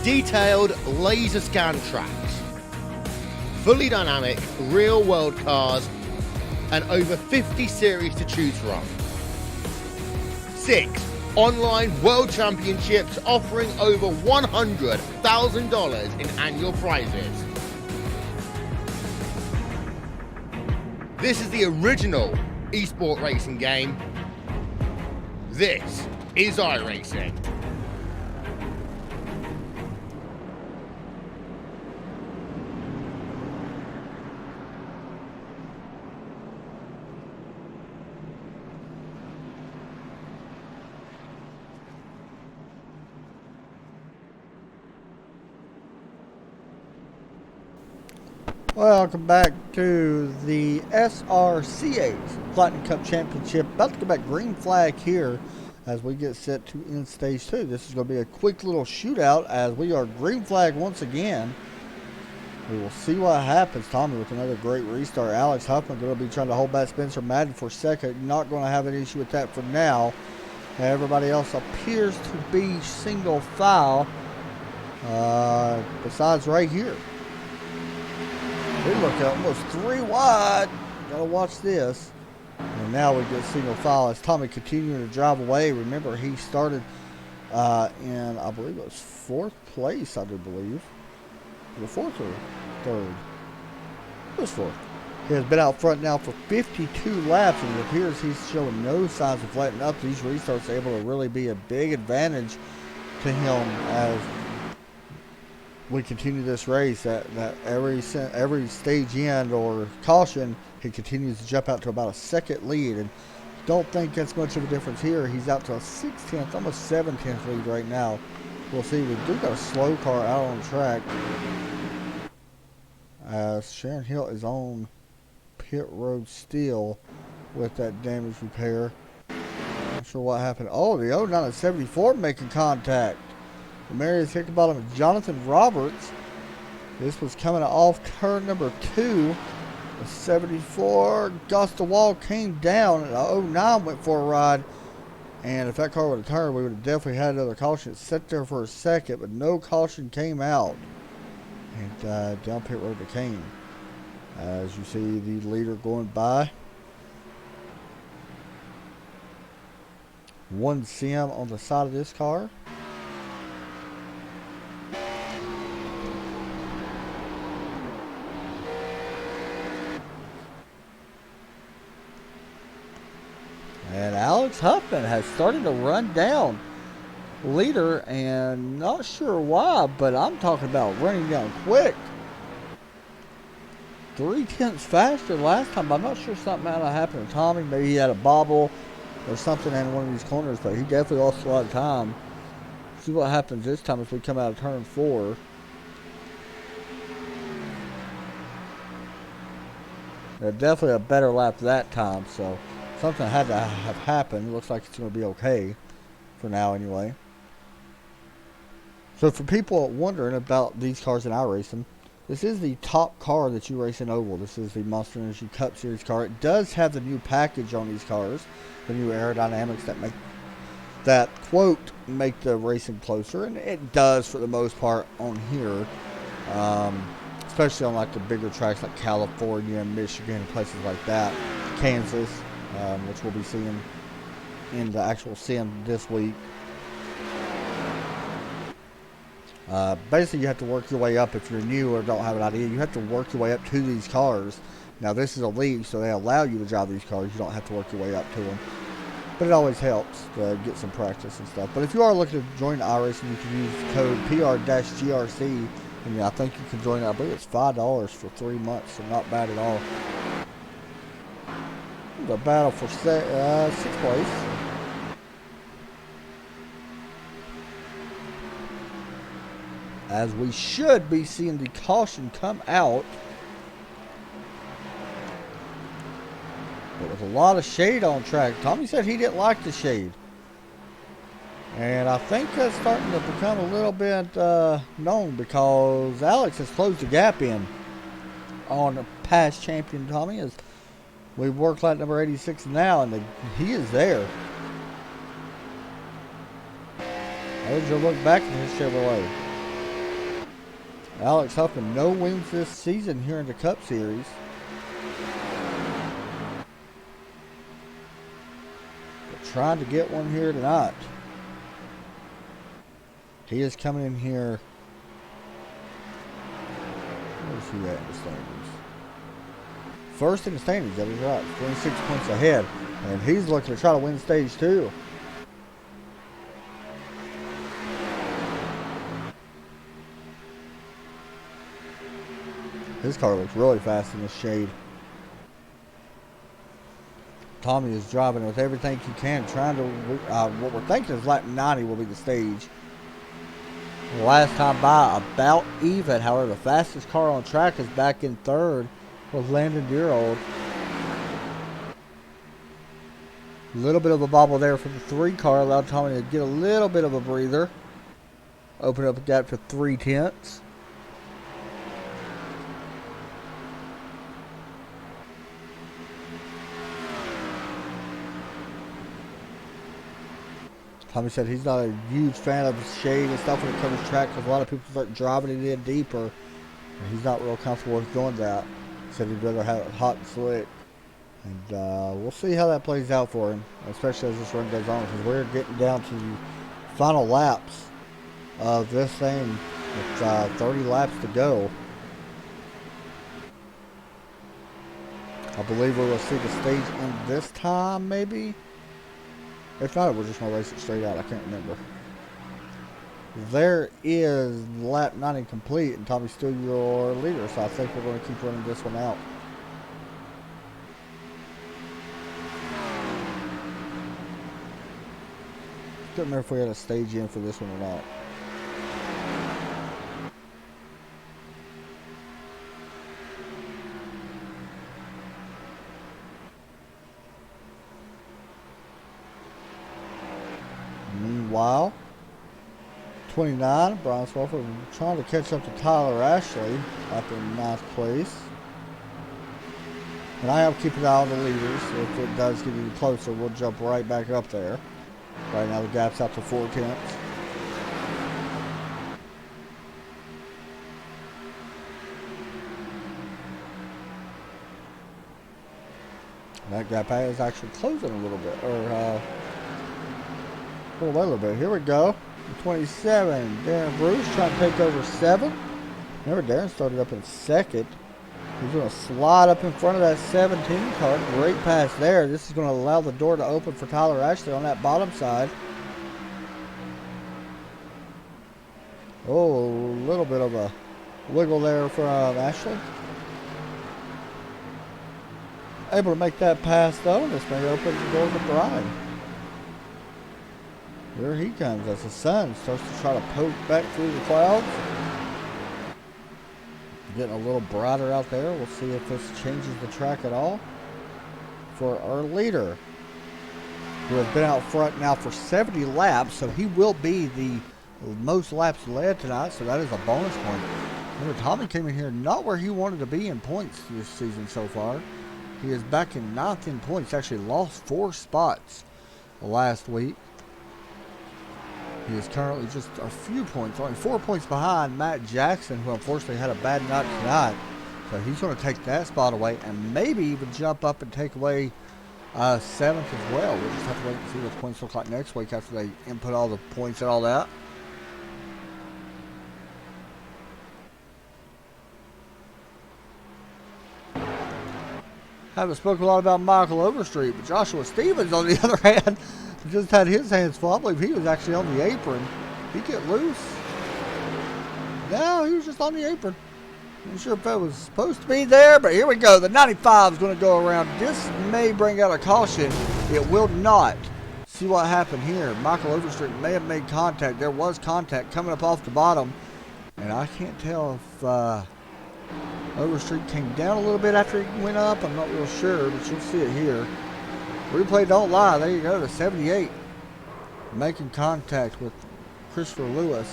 Detailed laser scan tracks, fully dynamic real-world cars, and over 50 series to choose from. 6 online world championships offering over $100,000 in annual prizes. This is the original esport racing game. This is iRacing. Welcome back to the SRCA Platinum Cup Championship. About to go back green flag here as we get set to end stage 2. This is going to be a quick little shootout as we are green flag once again. We will see what happens. Tommy with another great restart. Alex Huffman going to be trying to hold back Spencer Madden for a second. Not going to have an issue with that for now. Everybody else appears to be single file besides right here. We look at almost 3 wide. Gotta watch this. And now we get single file as Tommy continuing to drive away. Remember, he started in, I believe it was 4th place, I do believe. Was it 4th or 3rd? It was 4th. He has been out front now for 52 laps, and it appears he's showing no signs of letting up. These restarts are able to really be a big advantage to him as we continue this race. That every stage end or caution, he continues to jump out to about a 2nd lead, and don't think that's much of a difference here. He's out to a 16th, almost 17th lead right now. We'll see. We do got a slow car out on track as Sharon Hill is on pit road still with that damage repair. Not sure what happened. Oh, the 09 at 74 making contact. Marius Hickenbottom and Jonathan Roberts. This was coming off turn number 2. The 74 gust the wall, came down, and the 09 went for a ride. And if that car would have turned, we would have definitely had another caution. It sat there for a second, but no caution came out. And down pit road it came. As you see the leader going by. One sim on the side of this car. And Alex Huffman has started to run down leader, and not sure why, but I'm talking about running down quick. 3/10 faster last time, but I'm not sure something might have happened to Tommy. Maybe he had a bobble or something in one of these corners, but he definitely lost a lot of time. See what happens this time if we come out of turn 4. Definitely a better lap that time, so something had to have happened. Looks like it's going to be okay for now anyway. So for people wondering about these cars in iRacing, this is the top car that you race in Oval. This is the Monster Energy Cup Series car. It does have the new package on these cars, the new aerodynamics that make the racing closer, and it does for the most part on here, especially on like the bigger tracks like California, Michigan, places like that, Kansas, which we'll be seeing in the actual sim this week. Basically, you have to work your way up if you're new or don't have an idea. You have to work your way up to these cars. Now, this is a league, so they allow you to drive these cars. You don't have to work your way up to them. But it always helps to get some practice and stuff. But if you are looking to join iRacing, you can use code PR-GRC. And I think you can join it. I believe it's $5 for 3 months, so not bad at all. The battle for 6th place. As we should be seeing the caution come out. But with a lot of shade on track. Tommy said he didn't like the shade. And I think that's starting to become a little bit known because Alex has closed the gap in on a past champion Tommy. As we work like number 86 now, and he is there. As you look back in his Chevrolet. Alex Huffman, no wins this season here in the Cup Series. But trying to get one here tonight. He is coming in here. Where's he at in the standings? First in the standings, that is right. 26 points ahead. And he's looking to try to win stage 2. His car looks really fast in the shade. Tommy is driving with everything he can, trying to, what we're thinking is lap 90 will be the stage. Last time by, about even. However, the fastest car on track is back in 3rd with Landon Deerold. A little bit of a bobble there for the 3 car, allowed Tommy to get a little bit of a breather. Open up a gap to 3/10. Tommy said he's not a huge fan of shade and stuff when it comes to track because a lot of people start driving it in deeper. And he's not real comfortable with doing that. He said he'd rather have it hot and slick. And we'll see how that plays out for him, especially as this run goes on, because we're getting down to the final laps of this thing with 30 laps to go. I believe we will see the stage end this time, maybe. If not, we're just going to race it straight out. I can't remember. There is lap 90 complete, and Tommy's still your leader, so I think we're going to keep running this one out. Don't remember if we had a stage in for this one or not. Meanwhile, 29, Brian Swalford trying to catch up to Tyler Ashley up in 9th place. And I am keeping an eye on the leaders. If it does get any closer, we'll jump right back up there. Right now the gap's out to 4/10. That gap is actually closing a little bit, or pull away a little bit. Here we go. 27, Darren Bruce trying to take over 7. Remember, Darren started up in 2nd. He's going to slide up in front of that 17 car. Great pass there. This is going to allow the door to open for Tyler Ashley on that bottom side. Oh, a little bit of a wiggle there from Ashley. Able to make that pass though. This may open the door for Brian. Here he comes as the sun starts to try to poke back through the clouds. Getting a little brighter out there. We'll see if this changes the track at all for our leader, who has been out front now for 70 laps, so he will be the most laps led tonight, so that is a bonus point. Remember, Tommy came in here not where he wanted to be in points this season so far. He is back in 9th in points, actually lost 4 spots last week. He is currently just a few points, only 4 points behind Matt Jackson, who unfortunately had a bad night tonight. So he's going to take that spot away and maybe even jump up and take away 7th as well. We'll just have to wait and see what the points look like next week after they input all the points and all that. Haven't spoken a lot about Michael Overstreet, but Joshua Stevens, on the other hand, just had his hands full. I believe he was actually on the apron. He get loose? No, he was just on the apron. Not sure if that was supposed to be there, but here we go. The 95 is going to go around. This may bring out a caution. It will not. See what happened here. Michael Overstreet may have made contact. There was contact coming up off the bottom, and I can't tell if Overstreet came down a little bit after he went up. I'm not real sure, but you'll see it here. Replay don't lie. There you go, the 78. Making contact with Christopher Lewis.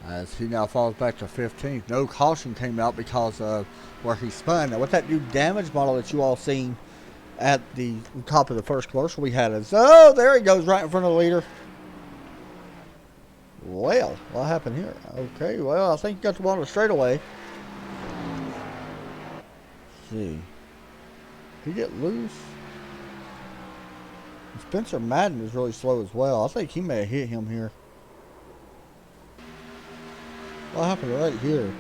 As he now falls back to 15th. No caution came out because of where he spun. Now, with that new damage model that you all seen at the top of the first commercial we had is, oh, there he goes right in front of the leader. Well, what happened here? Okay, well, I think he got the ball on the straightaway. Let's see. Did he get loose? Spencer Madden is really slow as well. I think he may have hit him here. What happened right here?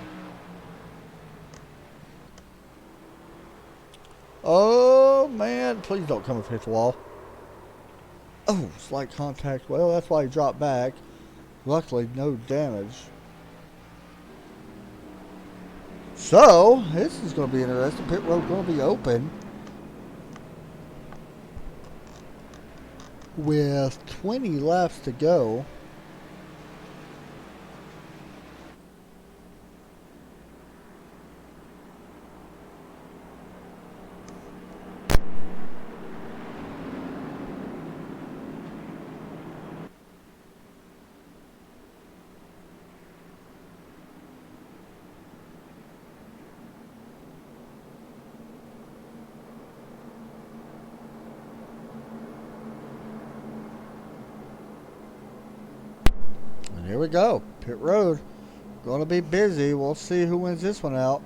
Oh, man. Please don't come and hit the wall. Oh, slight contact. Well, that's why he dropped back. Luckily, no damage. So, this is going to be interesting. Pit road going to be open with 20 laps to go. Here we go. Pit road. Going to be busy. We'll see who wins this one out.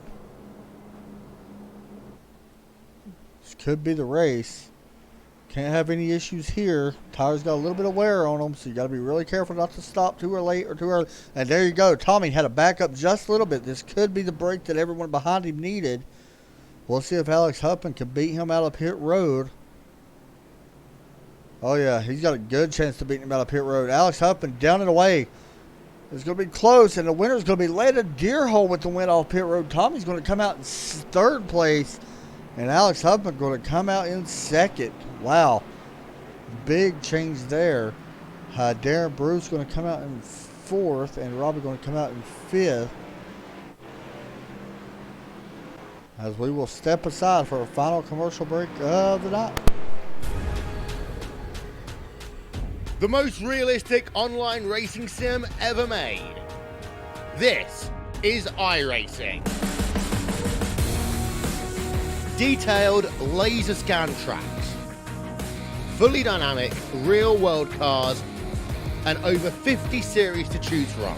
This could be the race. Can't have any issues here. Tires got a little bit of wear on them, so you got to be really careful not to stop too late or too early. And there you go. Tommy had to back up just a little bit. This could be the break that everyone behind him needed. We'll see if Alex Huppin can beat him out of pit road. Oh, yeah. He's got a good chance to beat him out of pit road. Alex Huppin down and away. It's going to be close, and the winner's going to be Landon Deerhole with the win off pit road. Tommy's going to come out in 3rd place, and Alex Huppin going to come out in 2nd. Wow. Big change there. Darren Bruce going to come out in 4th, and Robbie going to come out in 5th. As we will step aside for a final commercial break of the night. The most realistic online racing sim ever made. This is iRacing. Detailed laser scan tracks, fully dynamic real world cars, and over 50 series to choose from.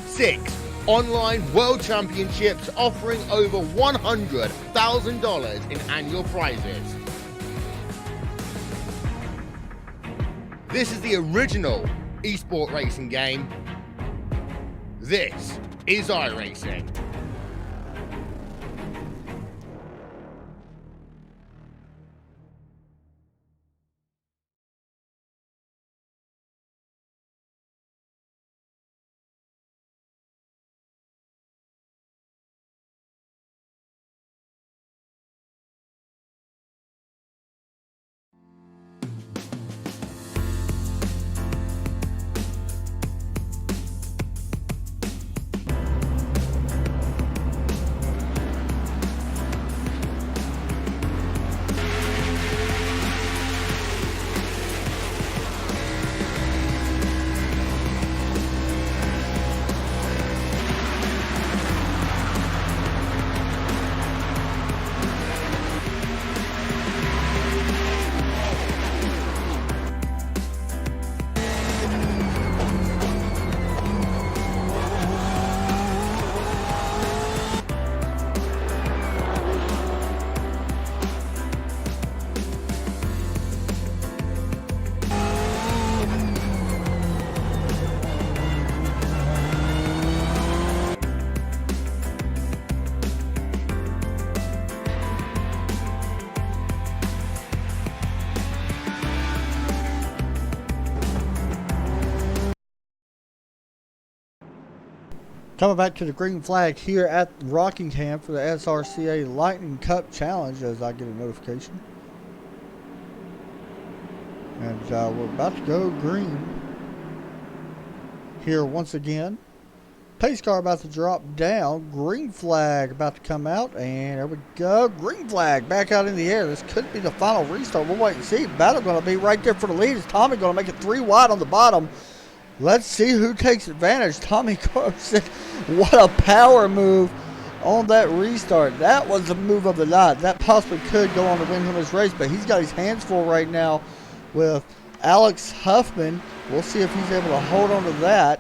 6 online world championships offering over $100,000 in annual prizes. This is the original esport racing game. This is iRacing. Coming back to the green flag here at Rockingham for the SRCA Lightning Cup Challenge as I get a notification. And we're about to go green here once again. Pace car about to drop down. Green flag about to come out. And there we go. Green flag back out in the air. This could be the final restart. We'll wait and see. Battle going to be right there for the lead. Is Tommy going to make it 3 wide on the bottom? Let's see who takes advantage. Tommy Carson, what a power move on that restart. That was the move of the night. That possibly could go on to win him this race, but he's got his hands full right now with Alex Huffman. We'll see if he's able to hold on to that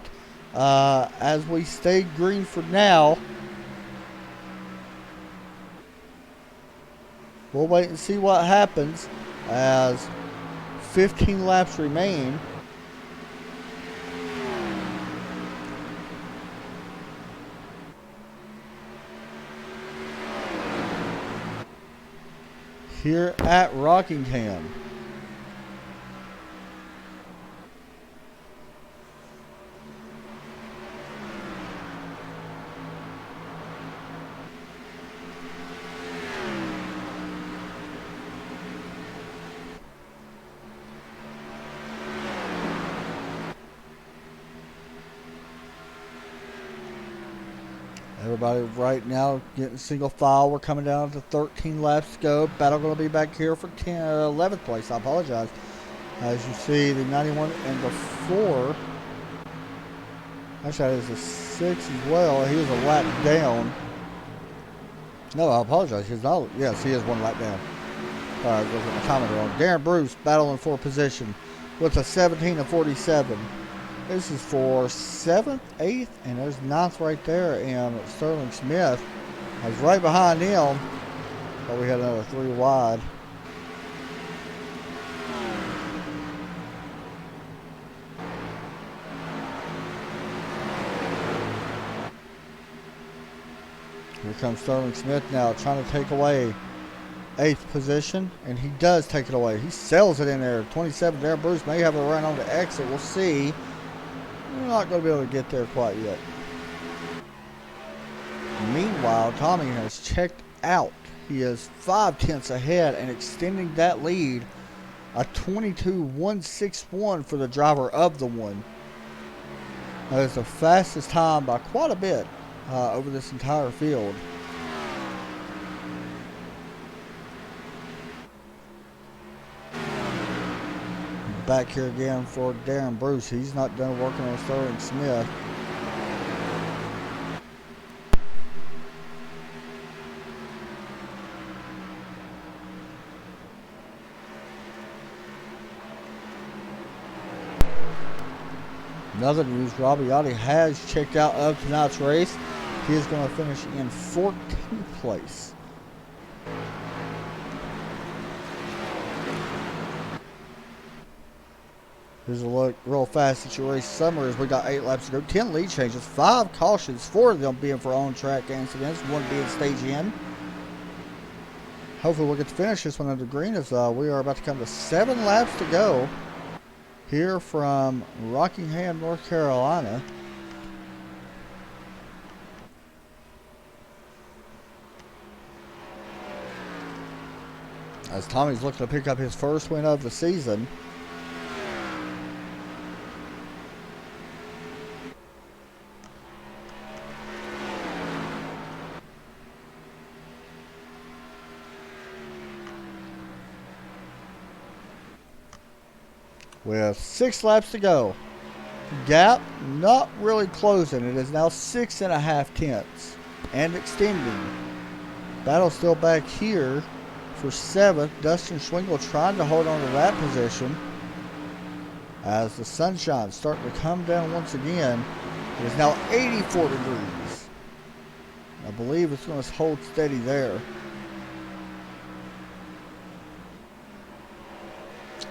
as we stay green for now. We'll wait and see what happens as 15 laps remain. Here at Rockingham. Everybody right now getting single file. We're coming down to 13 laps to go. Battle going to be back here for 11th place. I apologize. As you see, the 91 and the 4. Actually, that is a 6 as well. He was a lap down. No, I apologize. He's not. Yes, he is 1 lap down. All right, look at my commenter on. Darren Bruce battling for position with a 17 and 47. This is for 7th, 8th, and there's 9th right there. And Sterling Smith is right behind him. But we had another 3 wide. Here comes Sterling Smith now trying to take away 8th position, and he does take it away. He sells it in there. 27 there. Bruce may have a run on the exit. We'll see. We're not going to be able to get there quite yet. Meanwhile, Tommy has checked out. He is 5/10 ahead and extending that lead. A 22.161 for the driver of the one. That is the fastest time by quite a bit over this entire field. Back here again for Darren Bruce. He's not done working on Sterling Smith. Another news, Robbie Yachty has checked out of tonight's race. He is going to finish in 14th place. Here's a look real fast at your race summers. We got 8 laps to go, 10 lead changes, 5 cautions, 4 of them being for on-track incidents, 1 being stage in. Hopefully we'll get to finish this one under green as we are about to come to 7 laps to go here from Rockingham, North Carolina. As Tommy's looking to pick up his first win of the season. With 6 laps to go. Gap not really closing. It is now 6.5 tenths and extending. Battle still back here for 7th. Dustin Schwingle trying to hold on to that position as the sunshine's starting to come down once again. It is now 84 degrees. I believe it's going to hold steady there.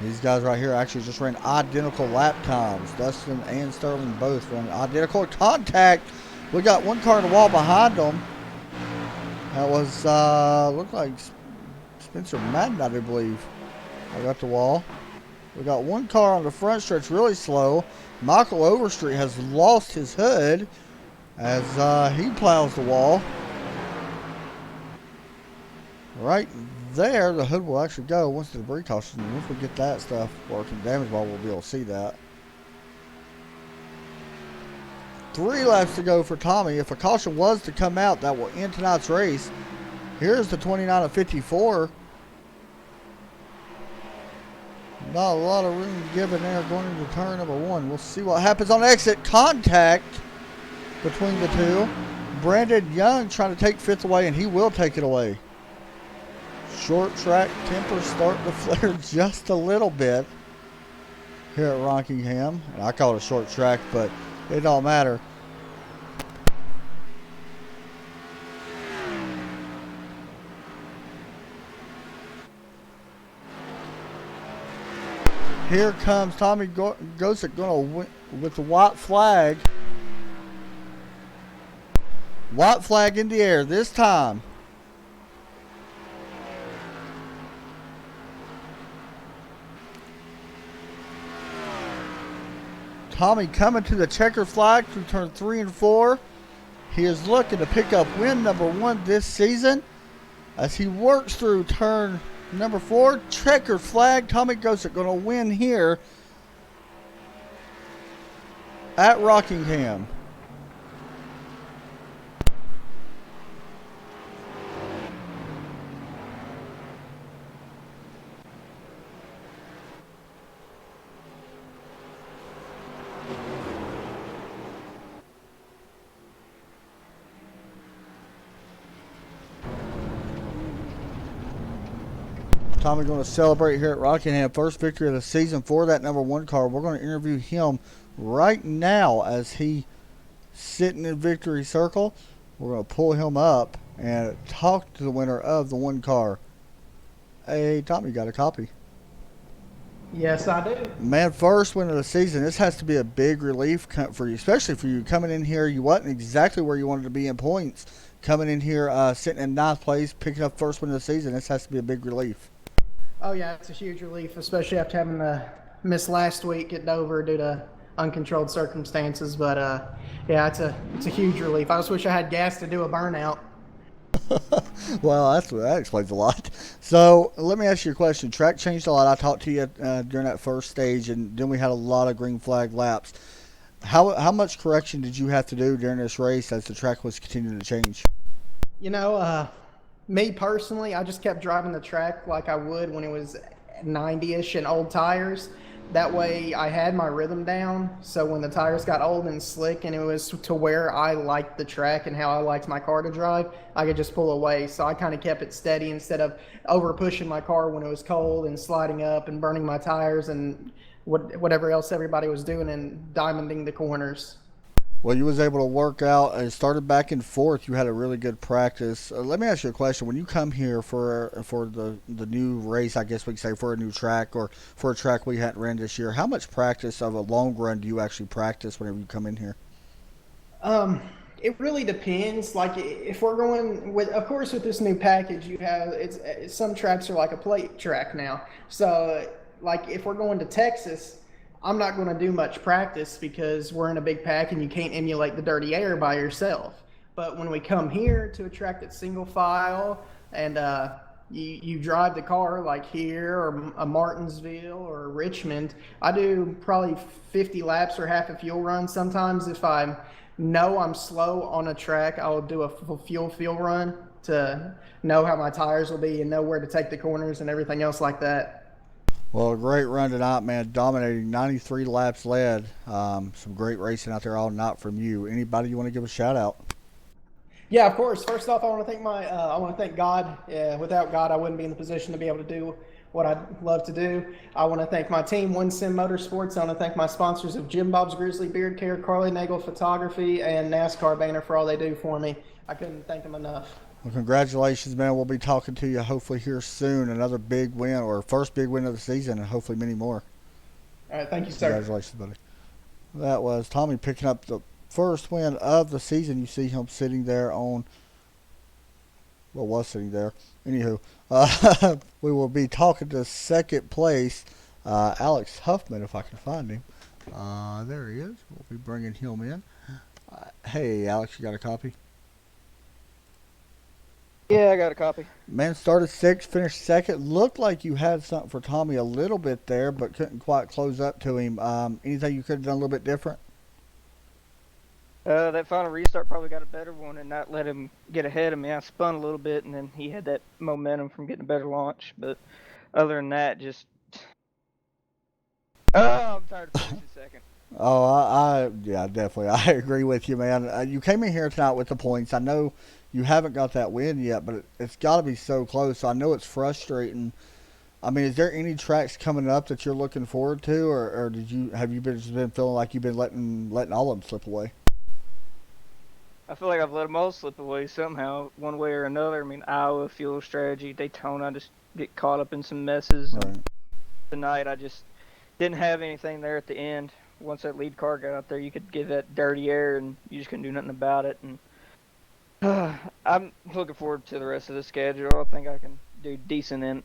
These guys right here actually just ran identical lap times. Dustin and Sterling both ran identical. Contact. We got one car in the wall behind them. That was, looked like Spencer Madden, I do believe. I got the wall. We got one car on the front stretch really slow. Michael Overstreet has lost his hood as he plows the wall. Right there, the hood will actually go once the debris caution. Once we get that stuff working, damage ball, we'll be able to see that. 3 laps to go for Tommy. If a caution was to come out, that will end tonight's race. Here's the 29 of 54. Not a lot of room given there going into turn number 1. We'll see what happens on exit. Contact between the two. Brandon Young trying to take 5th away, and he will take it away. Short track temper starting to flare just a little bit here at Rockingham. And I call it a short track, but it don't matter. Here comes Tommy Gosick going to win with the white flag. White flag in the air this time. Tommy coming to the checker flag through turn 3 and 4. He is looking to pick up win number 1 this season. As he works through turn number 4, checker flag. Tommy Gosick going to win here at Rockingham. Tommy going to celebrate here at Rockingham. First victory of the season for that number 1 car. We're going to interview him right now as he sitting in victory circle. We're going to pull him up and talk to the winner of the 1 car. Hey, Tommy, you got a copy? Yes, I do. Man, first win of the season. This has to be a big relief for you, especially for you coming in here. You wasn't exactly where you wanted to be in points. Coming in here, sitting in 9th place, picking up first win of the season. This has to be a big relief. Oh, yeah, it's a huge relief, especially after having to miss last week, getting over due to uncontrolled circumstances. But, yeah, it's a huge relief. I just wish I had gas to do a burnout. Well, that explains a lot. So let me ask you a question. Track changed a lot. I talked to you during that first stage, and then we had a lot of green flag laps. How much correction did you have to do during this race as the track was continuing to change? You know, me personally, I just kept driving the track like I would when it was 90-ish and old tires. That way I had my rhythm down, so when the tires got old and slick and it was to where I liked the track and how I liked my car to drive, I could just pull away. So I kind of kept it steady instead of over pushing my car when it was cold and sliding up and burning my tires and whatever else everybody was doing and diamonding the corners. Well, you was able to work out and started back and forth. You had a really good practice. Let me ask you a question. When you come here for the new race, I guess we could say for a new track or for a track we hadn't ran this year, how much practice of a long run do you actually practice whenever you come in here? Um, it really depends. Like if we're going with, of course, with this new package, you have some tracks are like a plate track now. So like if we're going to Texas, I'm not going to do much practice because we're in a big pack and you can't emulate the dirty air by yourself. But when we come here to a track that's single file and you drive the car like here or a Martinsville or Richmond, I do probably 50 laps or half a fuel run. Sometimes if I know I'm slow on a track, I'll do a fuel run to know how my tires will be and know where to take the corners and everything else like that. Well, a great run tonight, man. Dominating 93 laps led. Some great racing out there all night from you. Anybody you want to give a shout out? Yeah, of course. First off, I want to thank I want to thank God. Without God, I wouldn't be in the position to be able to do what I love to do. I want to thank my team, One Sim Motorsports. I want to thank my sponsors of Jim Bob's Grizzly Beard Care, Carly Nagel Photography, and NASCAR Banner for all they do for me. I couldn't thank them enough. Well, congratulations, man. We'll be talking to you hopefully here soon. Another big win or first big win of the season and hopefully many more. All right, thank you, sir. Congratulations, buddy. That was Tommy picking up the first win of the season. You see him sitting there on, well, was sitting there. Anywho, we will be talking to second place, Alex Huffman, if I can find him. There he is. We'll be bringing him in. Hey, Alex, you got a copy? Yeah, I got a copy. Man, started sixth, finished second. Looked like you had something for Tommy a little bit there, but couldn't quite close up to him. Anything you could have done a little bit different? That final restart probably got a better one and not let him get ahead of me. I spun a little bit, and then he had that momentum from getting a better launch. But other than that, just... Oh, I'm tired of finishing second. Oh, yeah, definitely. I agree with you, man. You came in here tonight with the points. I know you haven't got that win yet, but it's got to be so close. So I know it's frustrating. I mean, is there any tracks coming up that you're looking forward to, or have you just been feeling like you've been letting all of them slip away? I feel like I've let them all slip away somehow, one way or another. I mean, Iowa, Fuel Strategy, Daytona, I just get caught up in some messes. Right. Tonight, I just didn't have anything there at the end. Once that lead car got out there, you could give that dirty air, and you just couldn't do nothing about it. And I'm looking forward to the rest of the schedule. I think I can do decent in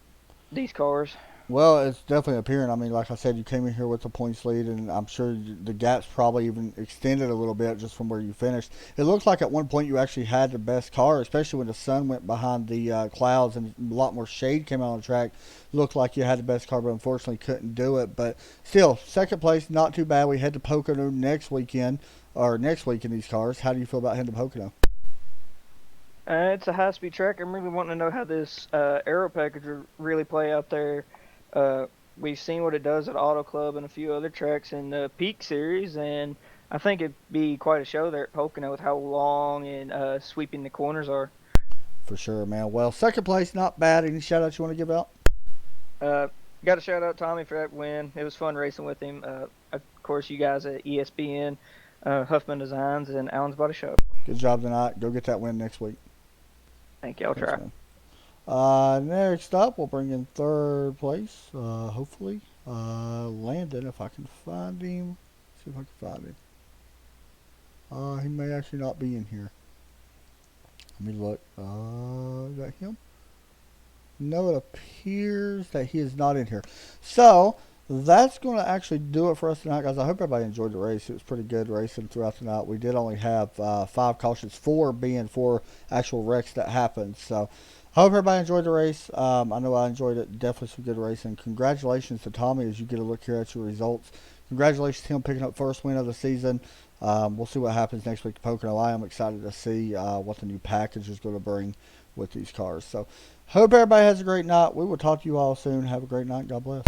these cars. Well, it's definitely appearing. I mean, like I said, you came in here with the points lead, and I'm sure the gap's probably even extended a little bit just from where you finished. It looked like at one point you actually had the best car, especially when the sun went behind the clouds and a lot more shade came out on the track. Looked like you had the best car, but unfortunately couldn't do it. But still, second place, not too bad. We head to Pocono next week in these cars. How do you feel about heading to Pocono? It's a high-speed track. I'm really wanting to know how this aero package will really play out there. We've seen what it does at Auto Club and a few other tracks in the Peak Series, and I think it'd be quite a show there at Pocono with how long and sweeping the corners are. For sure, man. Well, second place, not bad. Any shout-outs you want to give out? Got to shout out Tommy for that win. It was fun racing with him. Of course, you guys at ESPN, Huffman Designs, and Allen's Body Shop. Good job tonight. Go get that win next week. Thank you. I'll try. Next up, we'll bring in third place, hopefully, Landon, if I can find him. See if I can find him. He may actually not be in here. Let me look. Is that him? No, it appears that he is not in here. So, that's going to actually do it for us tonight, guys. I hope everybody enjoyed the race. It was pretty good racing throughout the night. We did only have 5 cautions, 4 being 4 actual wrecks that happened. So, I hope everybody enjoyed the race. I know I enjoyed it. Definitely some good racing. Congratulations to Tommy as you get a look here at your results. Congratulations to him picking up first win of the season. We'll see what happens next week at Pocono. I am excited to see what the new package is going to bring with these cars. So, hope everybody has a great night. We will talk to you all soon. Have a great night. God bless.